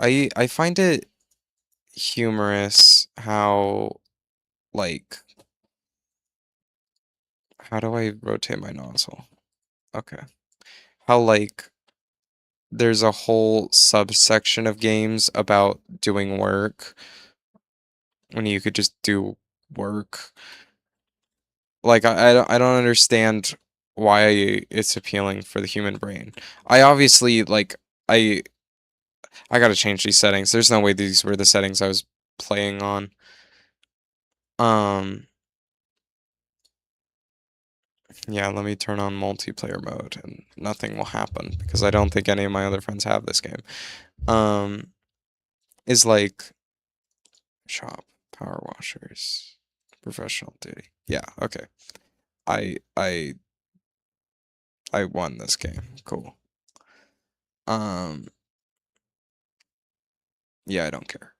I find it humorous how like how do I rotate my nozzle? Okay. How like there's a whole subsection of games about doing work when you could just do work. Like I don't understand why it's appealing for the human brain. I obviously like I I gotta change these settings. There's no way these were the settings I was playing on. Um yeah, let me turn on multiplayer mode and nothing will happen because I don't think any of my other friends have this game. Um is like shop, power washers, professional duty. Yeah, okay. I I I won this game. Cool. Um yeah, I don't care.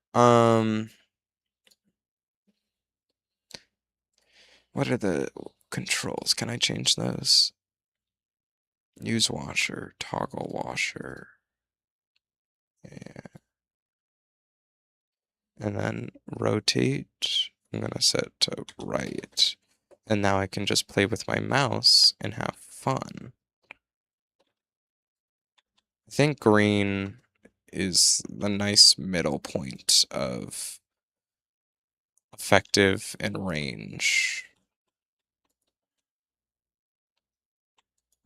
What are the controls? Can I change those? Use washer, toggle washer. Yeah. And then rotate. I'm gonna set to right. And now I can just play with my mouse and have fun. I think green is the nice middle point of effective and range.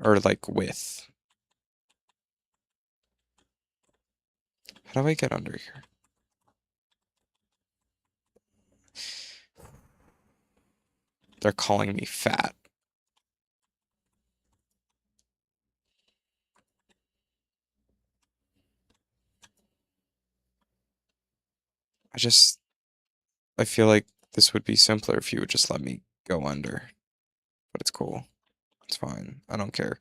Or like width. How do I get under here? They're calling me fat. I feel like this would be simpler if you would just let me go under. But it's cool. It's fine. I don't care.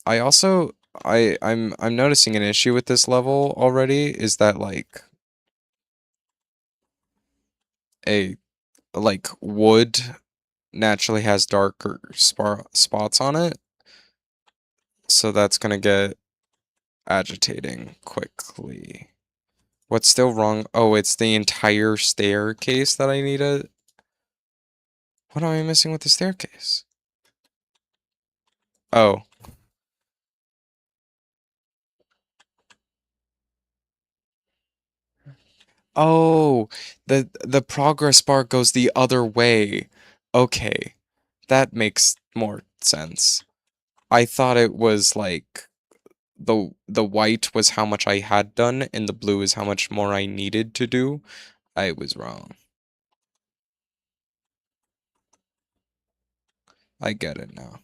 I also I'm noticing an issue with this level already is that like a like wood naturally has darker spots on it, so that's gonna get agitating quickly. What's still wrong? Oh, it's the entire staircase that I need to. What am I missing with the staircase? Oh. Oh, the progress bar goes the other way. Okay. That makes more sense. I thought it was like the white was how much I had done and the blue is how much more I needed to do. I was wrong. I get it now.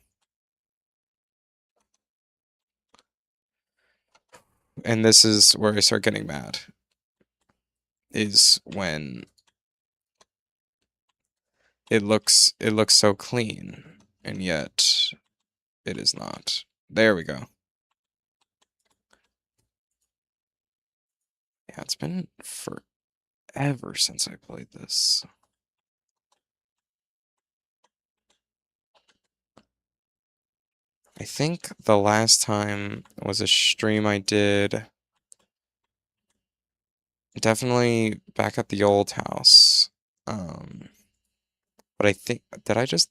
And this is where I start getting mad. Is when it looks so clean and yet it is not. There we go. Yeah, it's been forever since I played this. I think the last time was a stream I did. Definitely back at the old house. But I think, did I just,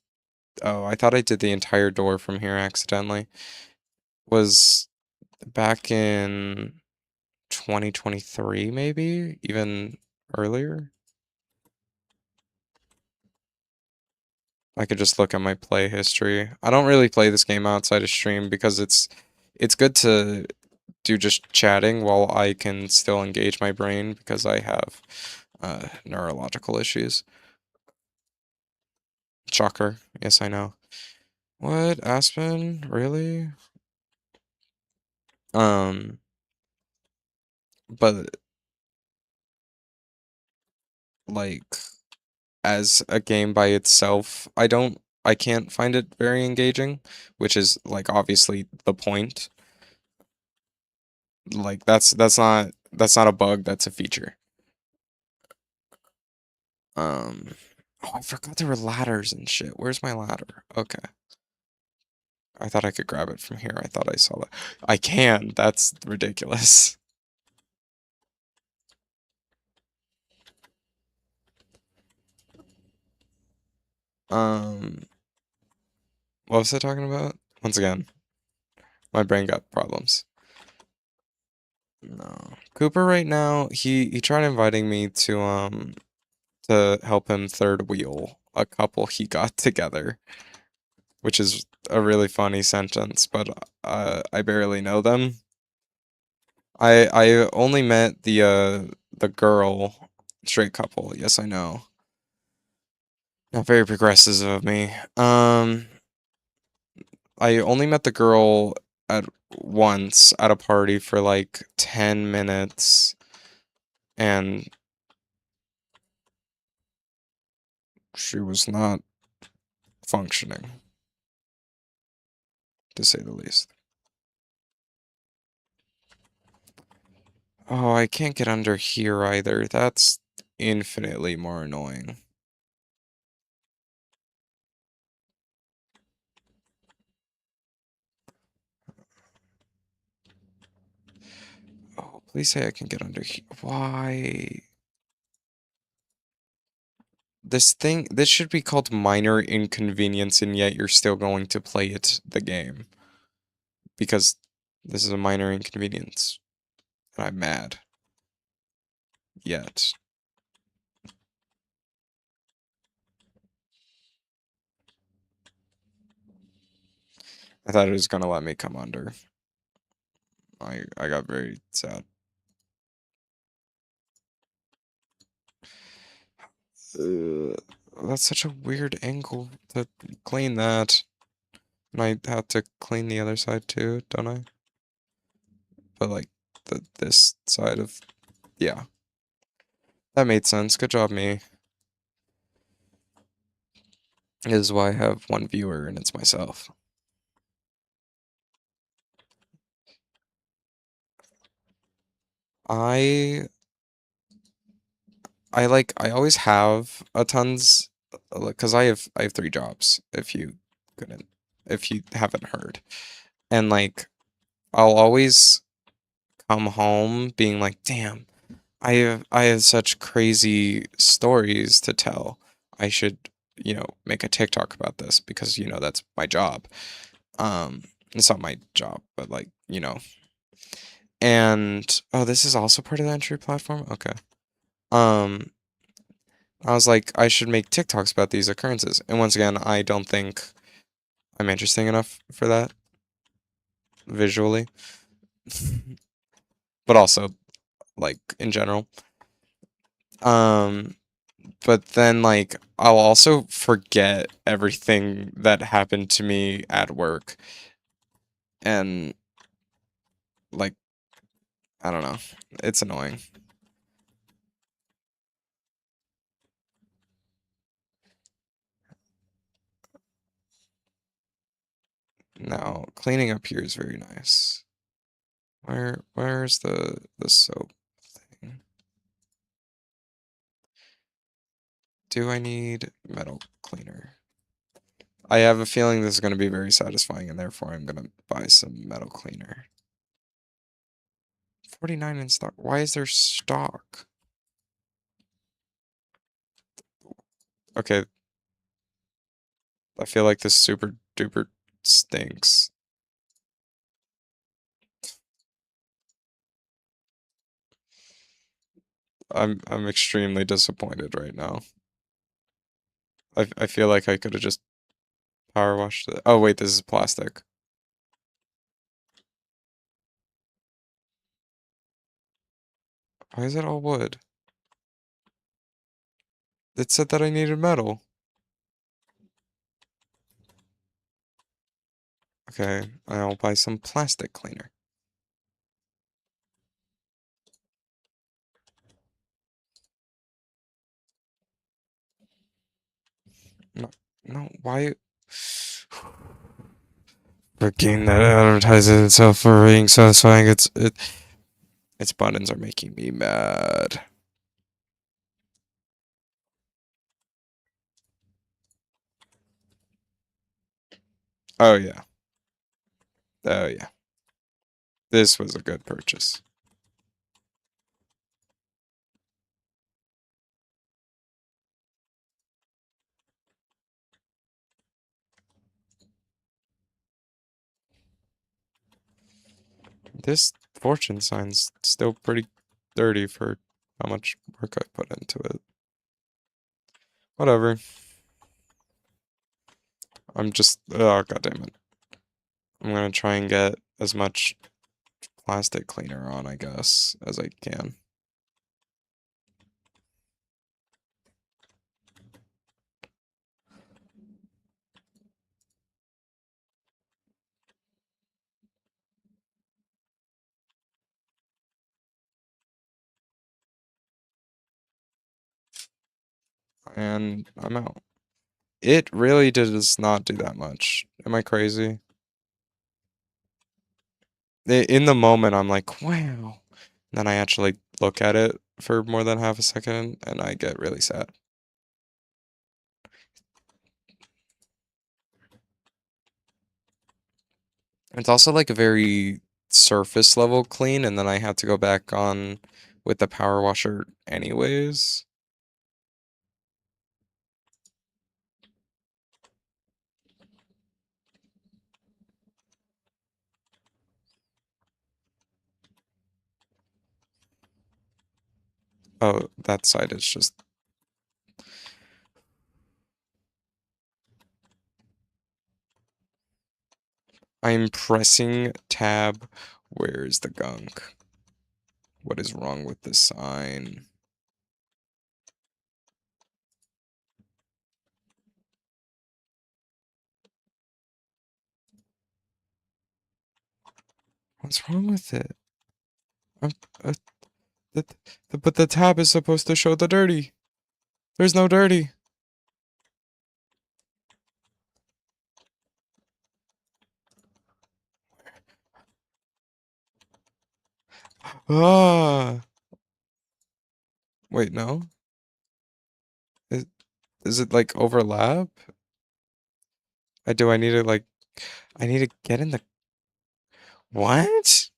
oh, I thought I did the entire door from here accidentally. Was back in 2023, maybe? Even earlier? I could just look at my play history. I don't really play this game outside of stream because it's good to do just chatting while I can still engage my brain because I have neurological issues. Shocker. Yes, I know. What? Aspen? Really? Um, but like as a game by itself, I can't find it very engaging, which is like obviously the point. Like that's not a bug, that's a feature. Um, oh, I forgot there were ladders and shit. Where's my ladder? Okay. I thought I could grab it from here. I thought I saw that. I can. That's ridiculous. Um, what was I talking about? Once again, my brain got problems. No. Cooper right now, he tried inviting me to help him third wheel a couple he got together, which is a really funny sentence, but I barely know them. I only met the girl straight couple. Yes, I know. Not very progressive of me. I only met the girl at once at a party for like 10 minutes and she was not functioning, to say the least. Oh, I can't get under here either. That's infinitely more annoying. Oh, please say I can get under here. Why? This should be called minor inconvenience, and yet you're still going to play the game. Because this is a minor inconvenience. And I'm mad. Yet. I thought it was gonna let me come under. I got very sad. Uh, that's such a weird angle to clean that. And I have to clean the other side too, don't I? But like this side of yeah. That made sense. Good job, me. This is why I have one viewer and it's myself. I I always have a tons because I have three jobs couldn't if you haven't heard. And like I'll always come home being like, damn, I have such crazy stories to tell. I should, make a TikTok about this because, that's my job. Um, it's not my job, but like, and oh, this is also part of the entry platform? Okay. Um, I was like, I should make TikToks about these occurrences. And once again, I don't think I'm interesting enough for that visually, but also like in general. Um, but then like I'll also forget everything that happened to me at work and like I don't know. It's annoying. Now, cleaning up here is very nice. Where's the soap thing? Do I need metal cleaner? I have a feeling this is going to be very satisfying and therefore I'm going to buy some metal cleaner. 49 in stock. Why is there stock? Okay, I feel like this super duper stinks. I'm extremely disappointed right now. I feel like I could have just power washed it. Oh wait, this is plastic. Why is it all wood? It said that I needed metal. Okay, I'll buy some plastic cleaner. No, no, why? Freaking that advertises itself for being satisfying. Its buttons are making me mad. Oh yeah, oh yeah. This was a good purchase. This fortune sign's still pretty dirty for how much work I put into it. Whatever. I'm just, oh god damn it. I'm gonna try and get as much plastic cleaner on, I guess, as I can. And I'm out. It really does not do that much. Am I crazy? In the moment, I'm like, wow. Then I actually look at it for more than half a second and I get really sad. It's also like a very surface level clean, and then I have to go back on with the power washer anyways. Oh, that side is just. I'm pressing tab. Where is the gunk? What is wrong with this sign? What's wrong with it? I'm, uh, the, but the tab is supposed to show the dirty. There's no dirty. Ah. Wait, no. Is, is it like overlap? I need to like. I need to get in the. What?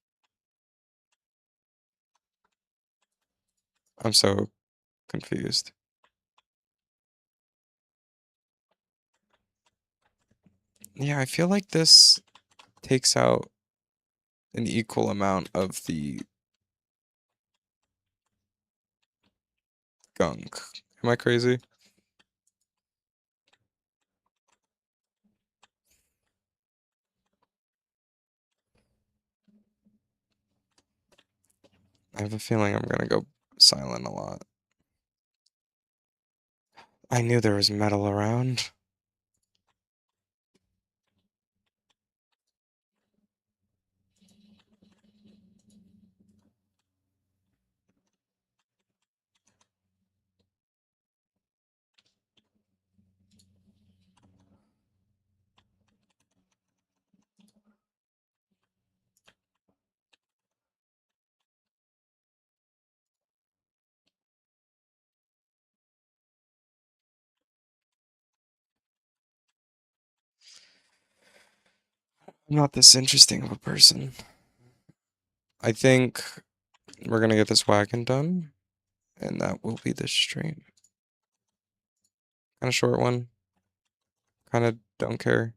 I'm so confused. Yeah, I feel like this takes out an equal amount of the gunk. Am I crazy? I have a feeling I'm gonna go silent a lot. I knew there was metal around. I'm not this interesting of a person. I think we're gonna get this wagon done, and that will be the stream. Kind of short one. Kind of don't care.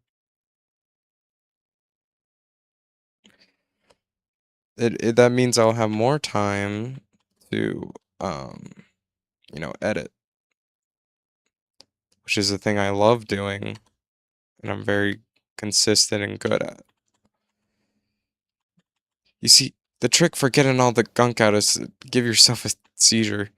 That means I'll have more time to edit. which is a thing I love doing and I'm very consistent and good at. You see, the trick for getting all the gunk out is to give yourself a seizure.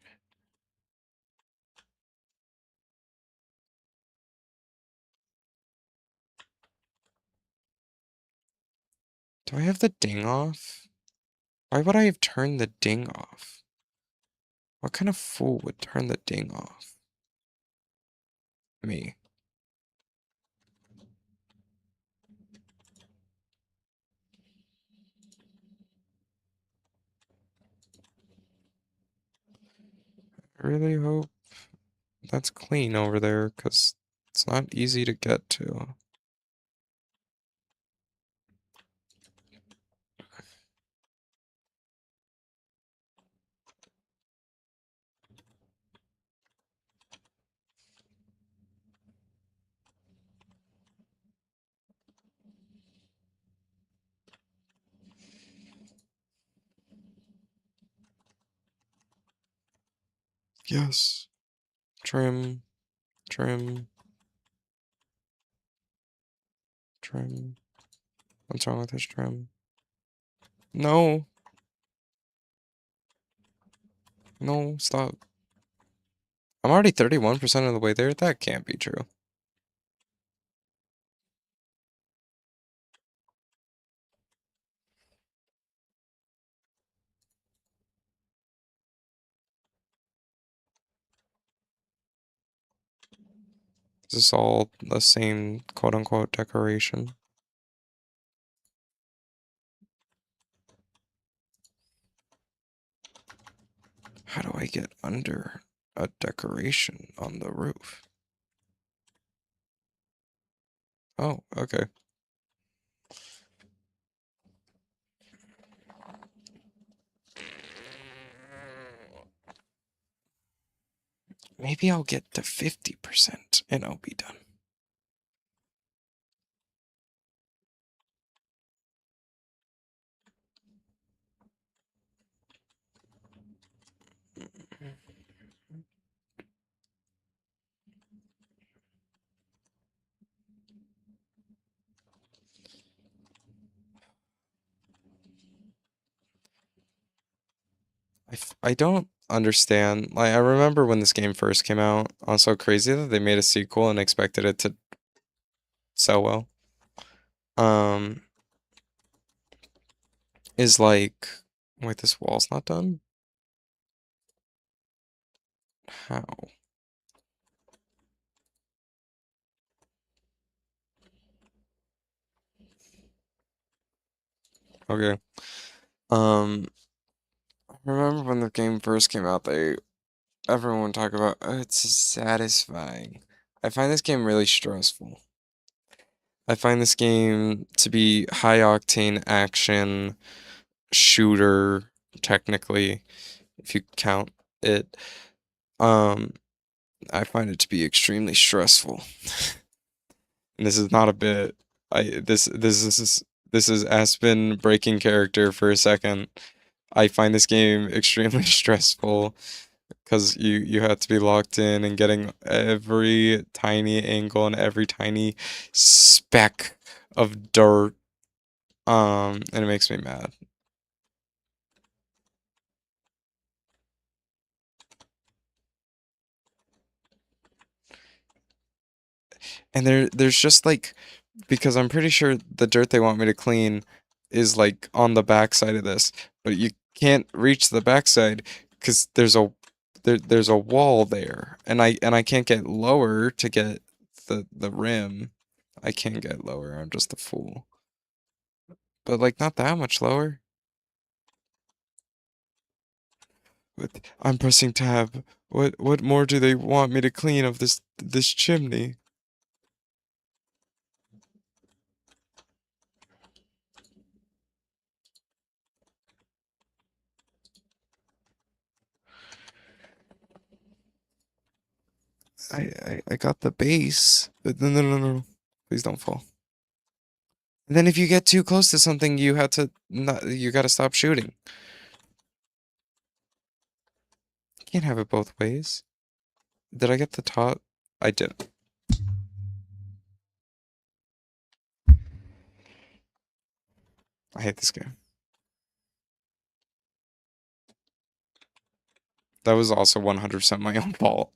Do I have the ding off? Why would I have turned the ding off? What kind of fool would turn the ding off? Me. I really hope that's clean over there, because it's not easy to get to. Yes. Trim, trim, trim. What's wrong with this trim? No. No, stop. I'm already 31% of the way there. That can't be true. Is this all the same quote-unquote decoration? How do I get under a decoration on the roof? Oh, okay. Maybe I'll get to 50% and I'll be done. I don't understand. Like, I remember when this game first came out, I was so crazy that they made a sequel and expected it to sell well. Um, is like, wait, this wall's not done? How? Okay. Um, I remember when the game first came out, everyone would talk about, oh, it's satisfying. I find this game really stressful. I find this game to be high octane action shooter, technically, if you count it. Um, I find it to be extremely stressful. And this is not a bit. This is Aspen breaking character for a second. I find this game extremely stressful because you have to be locked in and getting every tiny angle and every tiny speck of dirt. And it makes me mad. And there's just like, because I'm pretty sure the dirt they want me to clean is like on the backside of this, but you can't reach the backside because there's a wall there, and I can't get lower to get the rim. I can't get lower. I'm just a fool. But like not that much lower. But I'm pressing tab. What more do they want me to clean of this chimney? I got the base, but no. Please don't fall. And then if you get too close to something, you have to not, you gotta stop shooting. You can't have it both ways. Did I get the top? I did. I hate this game. That was also 100% my own fault.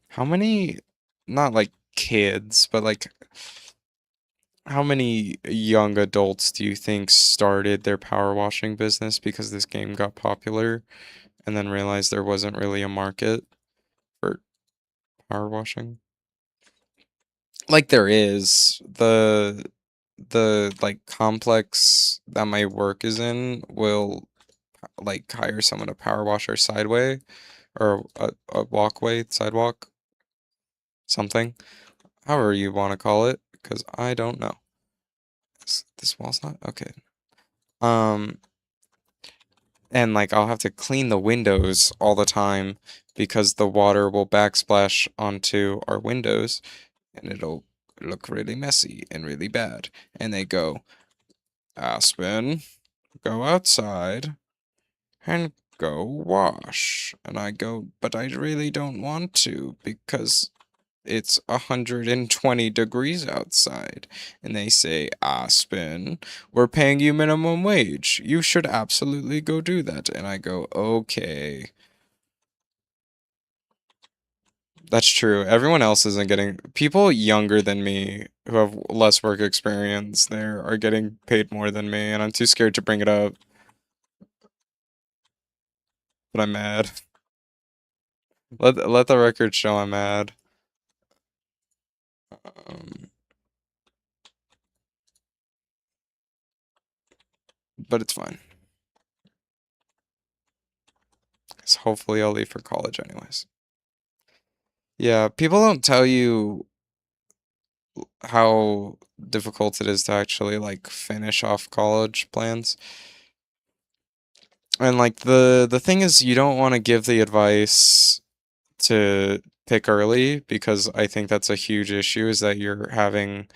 How many, not like kids, but like how many young adults do you think started their power washing business because this game got popular and then realized there wasn't really a market for power washing? Like there is. The like complex that my work is in will like hire someone to power wash our sideway or a walkway, sidewalk, something. However you want to call it, because I don't know. This wall's not okay. Um, and like I'll have to clean the windows all the time because the water will backsplash onto our windows and it'll look really messy and really bad. And they go, Aspen, go outside and go wash. And I go, but I really don't want to because it's 120 degrees outside. And they say, Aspen, we're paying you minimum wage. You should absolutely go do that. And I go, okay. That's true. Everyone else isn't getting, people younger than me who have less work experience there are getting paid more than me, and I'm too scared to bring it up, but I'm mad. Let the record show I'm mad. Um, but it's fine. 'Cause hopefully I'll leave for college anyways. Yeah, people don't tell you how difficult it is to actually like finish off college plans. And like the thing is you don't want to give the advice to pick early because I think that's a huge issue is that you're having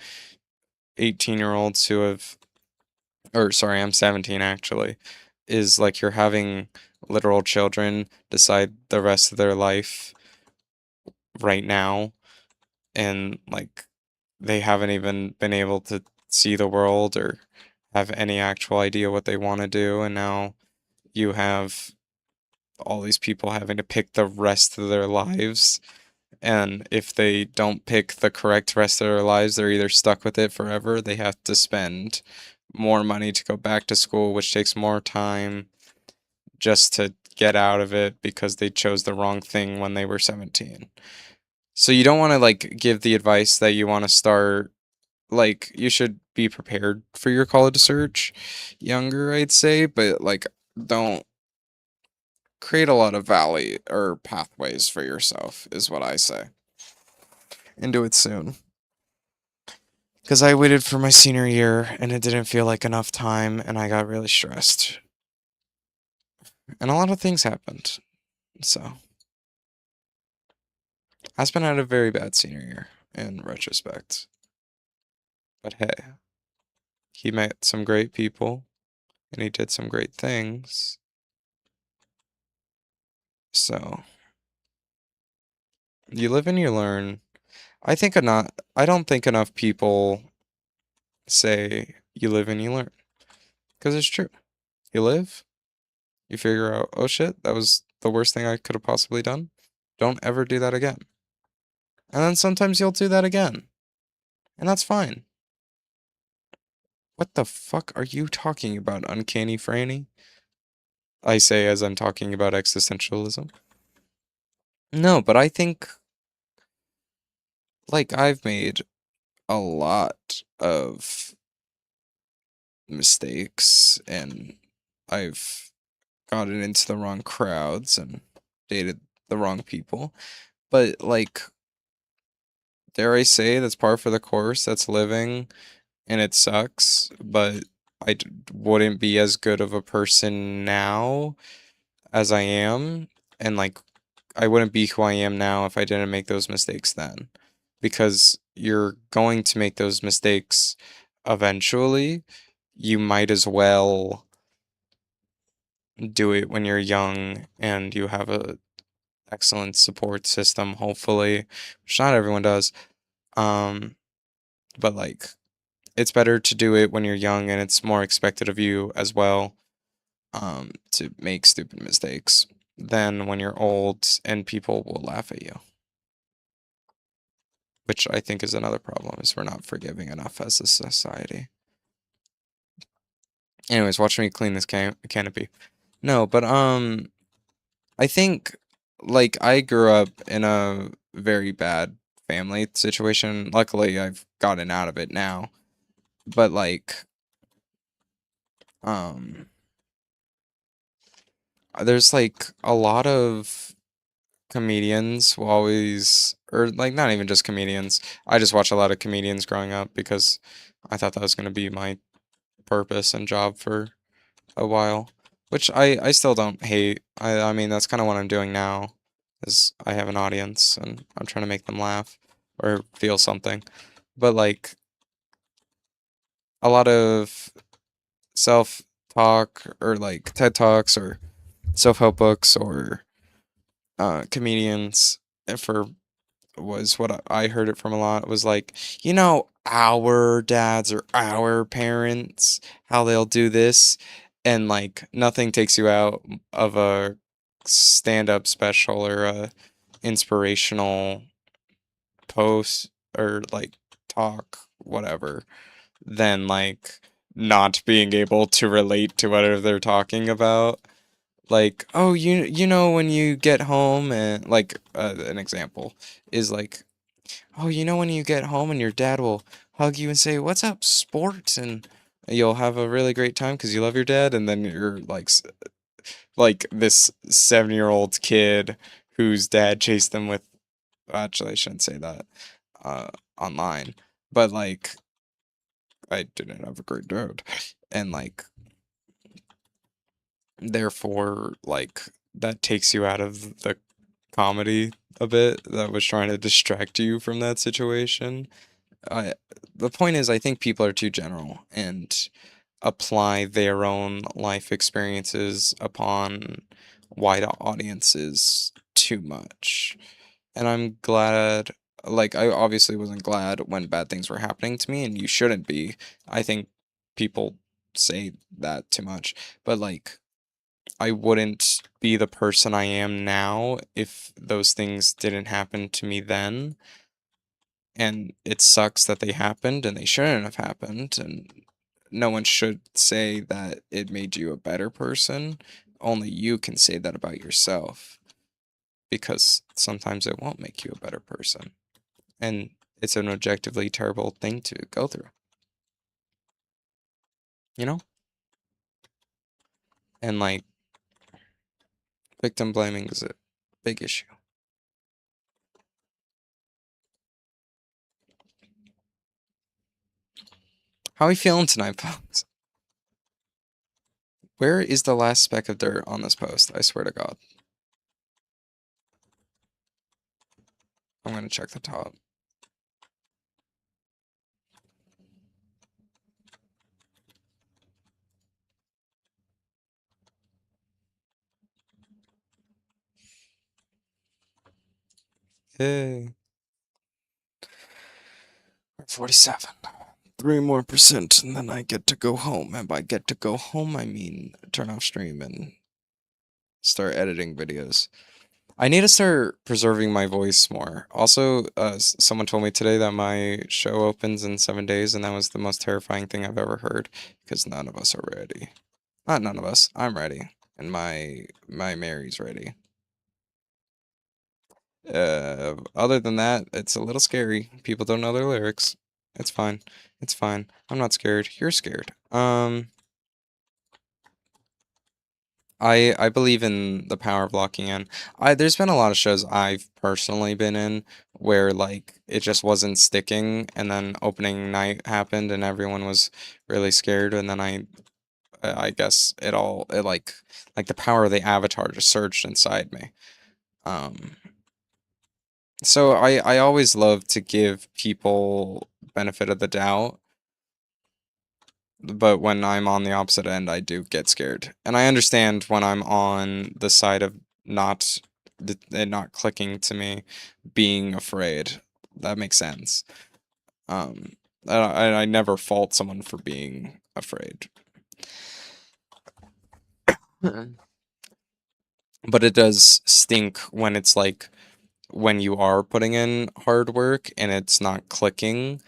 18-year-olds who have, or sorry, I'm 17 actually, is like you're having literal children decide the rest of their life right now and like they haven't even been able to see the world or have any actual idea what they want to do, and now you have all these people having to pick the rest of their lives. And if they don't pick the correct rest of their lives, they're either stuck with it forever, they have to spend more money to go back to school, which takes more time just to get out of it because they chose the wrong thing when they were 17. So you don't want to like give the advice that you want to start, like you should be prepared for your college search younger, I'd say, but like don't create a lot of valley or pathways for yourself is what I say. And do it soon. Because I waited for my senior year and it didn't feel like enough time and I got really stressed. And a lot of things happened. So, Aspen had a very bad senior year in retrospect. But hey, he met some great people and he did some great things. So, you live and you learn. I don't think enough people say you live and you learn. Because it's true. You live, you figure out, oh shit, that was the worst thing I could have possibly done. Don't ever do that again. And then sometimes you'll do that again. And that's fine. What the fuck are you talking about, Uncanny Franny? I say as I'm talking about existentialism. No, but I think, like, I've made a lot of mistakes and I've gotten into the wrong crowds and dated the wrong people. But, like, dare I say, that's par for the course, that's living, and it sucks, but wouldn't be as good of a person now as I am, and like I wouldn't be who I am now if I didn't make those mistakes then. Because you're going to make those mistakes eventually. You might as well do it when you're young and you have a excellent support system, hopefully, which not everyone does. Um, but like it's better to do it when you're young and it's more expected of you as well, to make stupid mistakes than when you're old and people will laugh at you. Which I think is another problem, is we're not forgiving enough as a society. Anyways, watch me clean this canopy. No, but I think like I grew up in a very bad family situation. Luckily, I've gotten out of it now. But like um there's like a lot of comedians will always, or like not even just comedians. I just watch a lot of comedians growing up because I thought that was going to be my purpose and job for a while, which I still don't hate. I mean that's kind of what I'm doing now, is I have an audience and I'm trying to make them laugh or feel something. But like a lot of self talk or like TED Talks or self help books or comedians, for was what I heard it from a lot, was like, our dads or our parents, how they'll do this, and like nothing takes you out of a stand-up special or a inspirational post or like talk, whatever, than like not being able to relate to whatever they're talking about. Like, oh, you know when you get home, and like an example is like, oh, when you get home and your dad will hug you and say, "What's up, sport?" and you'll have a really great time because you love your dad, and then you're like like this 7-year-old kid whose dad chased them with, actually I shouldn't say that online, but like I didn't have a great dad, and like therefore like that takes you out of the comedy a bit that was trying to distract you from that situation. I The point is, I think people are too general and apply their own life experiences upon wide audiences too much. And I'm glad, like, I obviously wasn't glad when bad things were happening to me, and you shouldn't be. I think people say that too much, but like, I wouldn't be the person I am now if those things didn't happen to me then. And it sucks that they happened and they shouldn't have happened. And no one should say that it made you a better person. Only you can say that about yourself, because sometimes it won't make you a better person. And it's an objectively terrible thing to go through, you know? And like, victim blaming is a big issue. How are we feeling tonight, folks? Where is the last speck of dirt on this post? I swear to God. I'm gonna check the top. Yay. 47. 3 more% and then I get to go home. And by get to go home, I mean turn off stream and start editing videos. I need to start preserving my voice more. Also, someone told me today that my show opens in 7 days, and that was the most terrifying thing I've ever heard, because none of us are ready. Not none of us. I'm ready, and my Mary's ready. Other than that, it's a little scary. People don't know their lyrics. It's fine. It's fine. I'm not scared. You're scared. I believe in the power of locking in. There's been a lot of shows I've personally been in where like it just wasn't sticking, and then opening night happened and everyone was really scared, and then I guess it like the power of the avatar just surged inside me. Um So I always love to give people benefit of the doubt, but when I'm on the opposite end, I do get scared. And I understand when I'm on the side of not it not clicking to me, being afraid. That makes sense. Um, I never fault someone for being afraid. But it does stink when it's like when you are putting in hard work and it's not clicking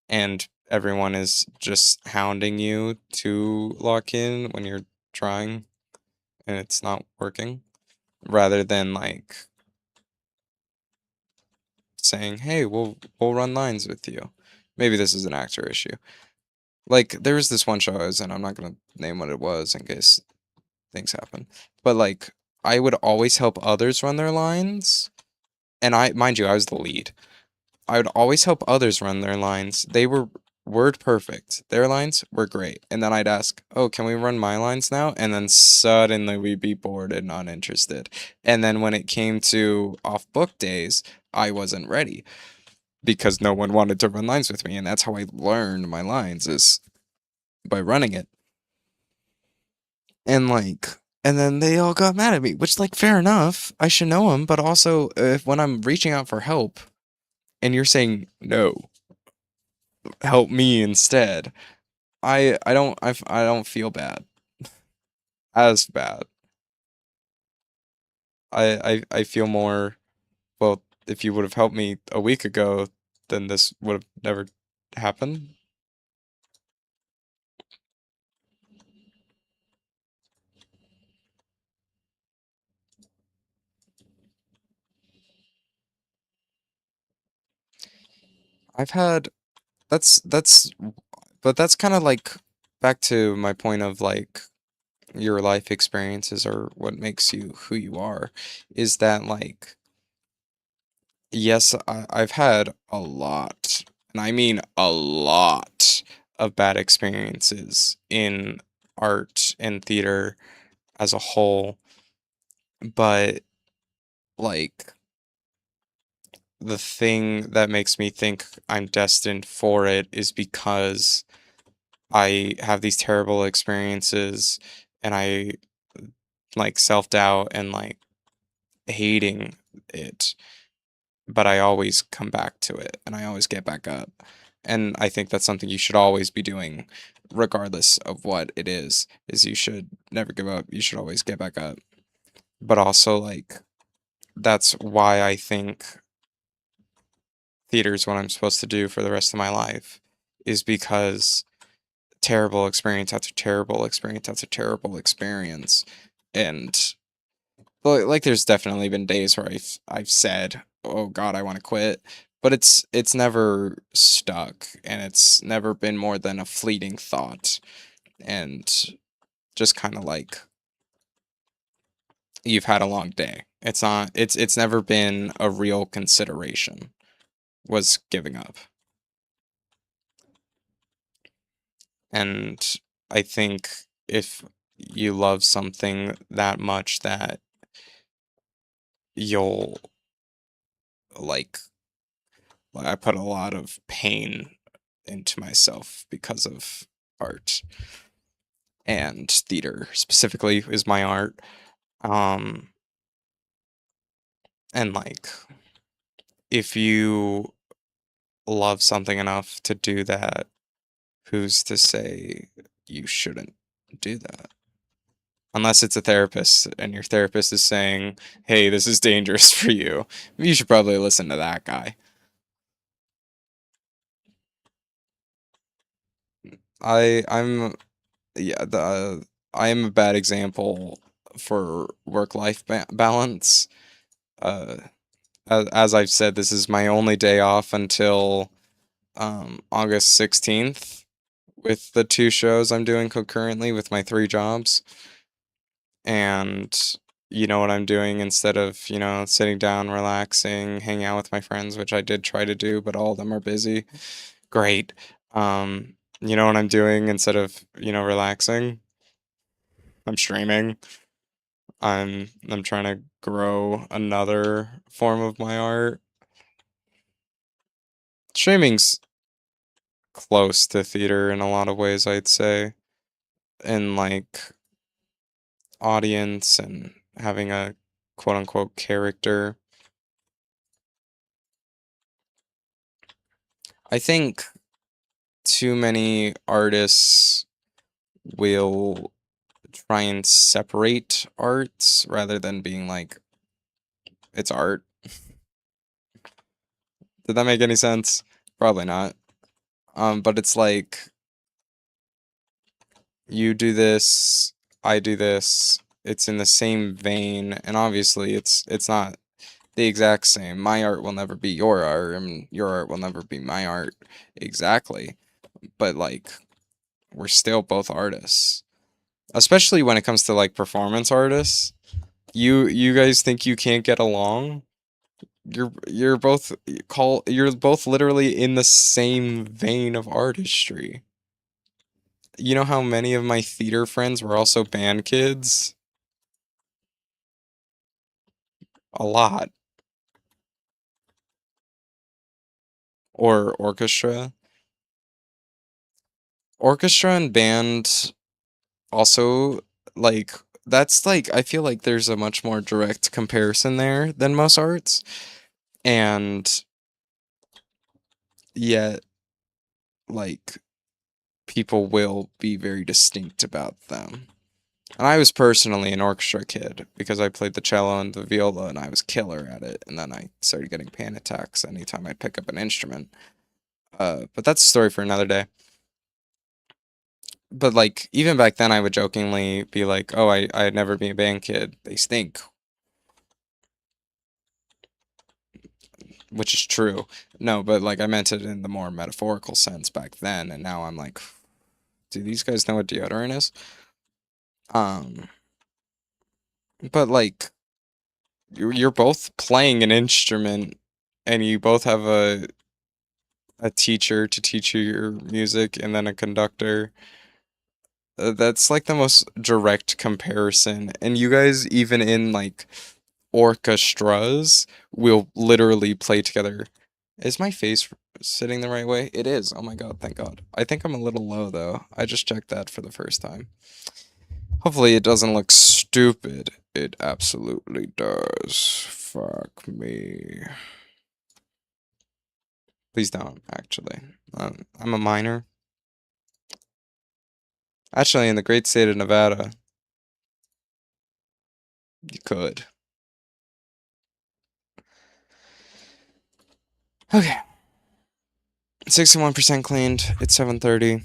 and everyone is just hounding you to lock in when you're trying and it's not working, rather than like saying, "Hey, we'll run lines with you." Maybe this is an actor issue. Like there was this one show I was in. I'm not gonna name what it was in case things happen, but like I would always help others run their lines, and I mind you, I was the lead. I would always help others run their lines. They were word perfect. Their lines were great. And then I'd ask, "Oh, can we run my lines now?" And then suddenly we'd be bored and uninterested. And then when it came to off book days, I wasn't ready because no one wanted to run lines with me. And that's how I learned my lines is by running it. And like, and then they all got mad at me, which like fair enough. I should know them, but also if when I'm reaching out for help and you're saying no, help me instead. I don't feel bad as bad. I feel more, well, if you would have helped me a week ago, then this would have never happened. I've had that's but that's kind of like back to my point of like your life experiences are what makes you who you are, is that like yes, I've had a lot, and I mean a lot of bad experiences in art and theater as a whole, but like the thing that makes me think I'm destined for it is because I have these terrible experiences and I like self-doubt and like hating it, but I always come back to it and I always get back up. And I think that's something you should always be doing, regardless of what it is you should never give up. You should always get back up. But also like that's why I think theater is what I'm supposed to do for the rest of my life, is because terrible experience after terrible experience after terrible experience. And like there's definitely been days where I've said, "Oh God, I want to quit," but it's never stuck, and it's never been more than a fleeting thought, and just kind of like you've had a long day. It's never been a real consideration. Was giving up, and I think if you love something that much that you'll like I put a lot of pain into myself because of art, and theater specifically is my art. Um, and like if you love something enough to do that, who's to say you shouldn't do that? Unless it's a therapist and your therapist is saying, "Hey, this is dangerous for you." You should probably listen to that guy. I'm yeah, I am a bad example for work-life balance. Uh, as I've said, this is my only day off until August 16th with the two shows I'm doing concurrently with my three jobs. And you know what I'm doing, instead of, sitting down, relaxing, hanging out with my friends, which I did try to do, but all of them are busy. Great. You know what I'm doing instead of, relaxing? I'm streaming. I'm trying to grow another form of my art. Streaming's close to theater in a lot of ways, I'd say. In like audience and having a quote unquote character. I think too many artists will try and separate arts rather than being like, it's art. Did that make any sense? Probably not. But it's like, you do this, I do this, it's in the same vein, and obviously it's not the exact same. My art will never be your art, and your art will never be my art exactly. But like, we're still both artists. Especially when it comes to like performance artists. You guys think you can't get along? You're both you're both literally in the same vein of artistry. You know how many of my theater friends were also band kids? A lot. Or orchestra. Orchestra and band also, like, that's like, I feel like there's a much more direct comparison there than most arts. And yet, like, people will be very distinct about them. And I was personally an orchestra kid because I played the cello and the viola and I was killer at it. And then I started getting panic attacks anytime I'd pick up an instrument. But that's a story for another day. But like even back then, I would jokingly be like, "Oh, I'd never be a band kid. They stink," which is true. No, but like I meant it in the more metaphorical sense back then, and now I'm like, do these guys know what deodorant is? Um, but like you're both playing an instrument, and you both have a teacher to teach you your music, and then a conductor. That's like the most direct comparison. And you guys, even in like orchestras, will literally play together. Is my face sitting the right way? It is. Oh my god, thank god. I think I'm a little low though. I just checked that for the first time. Hopefully it doesn't look stupid. It absolutely does. Fuck me. Please don't, actually. I'm a minor. Actually, in the great state of Nevada, you could. Okay. 61% cleaned. It's 7:30.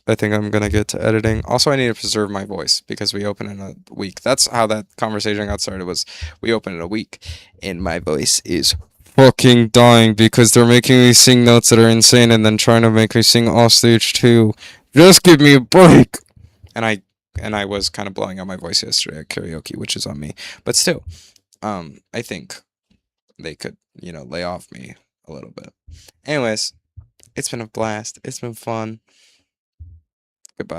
I think I'm gonna get to editing. Also, I need to preserve my voice because we open in a week. That's how that conversation got started. Was we open in a week, and my voice is fucking dying because they're making me sing notes that are insane, and then trying to make me sing off stage too. Just give me a break. And I was kind of blowing out my voice yesterday at karaoke, which is on me. But still, I think they could, lay off me a little bit. Anyways, it's been a blast. It's been fun. Goodbye.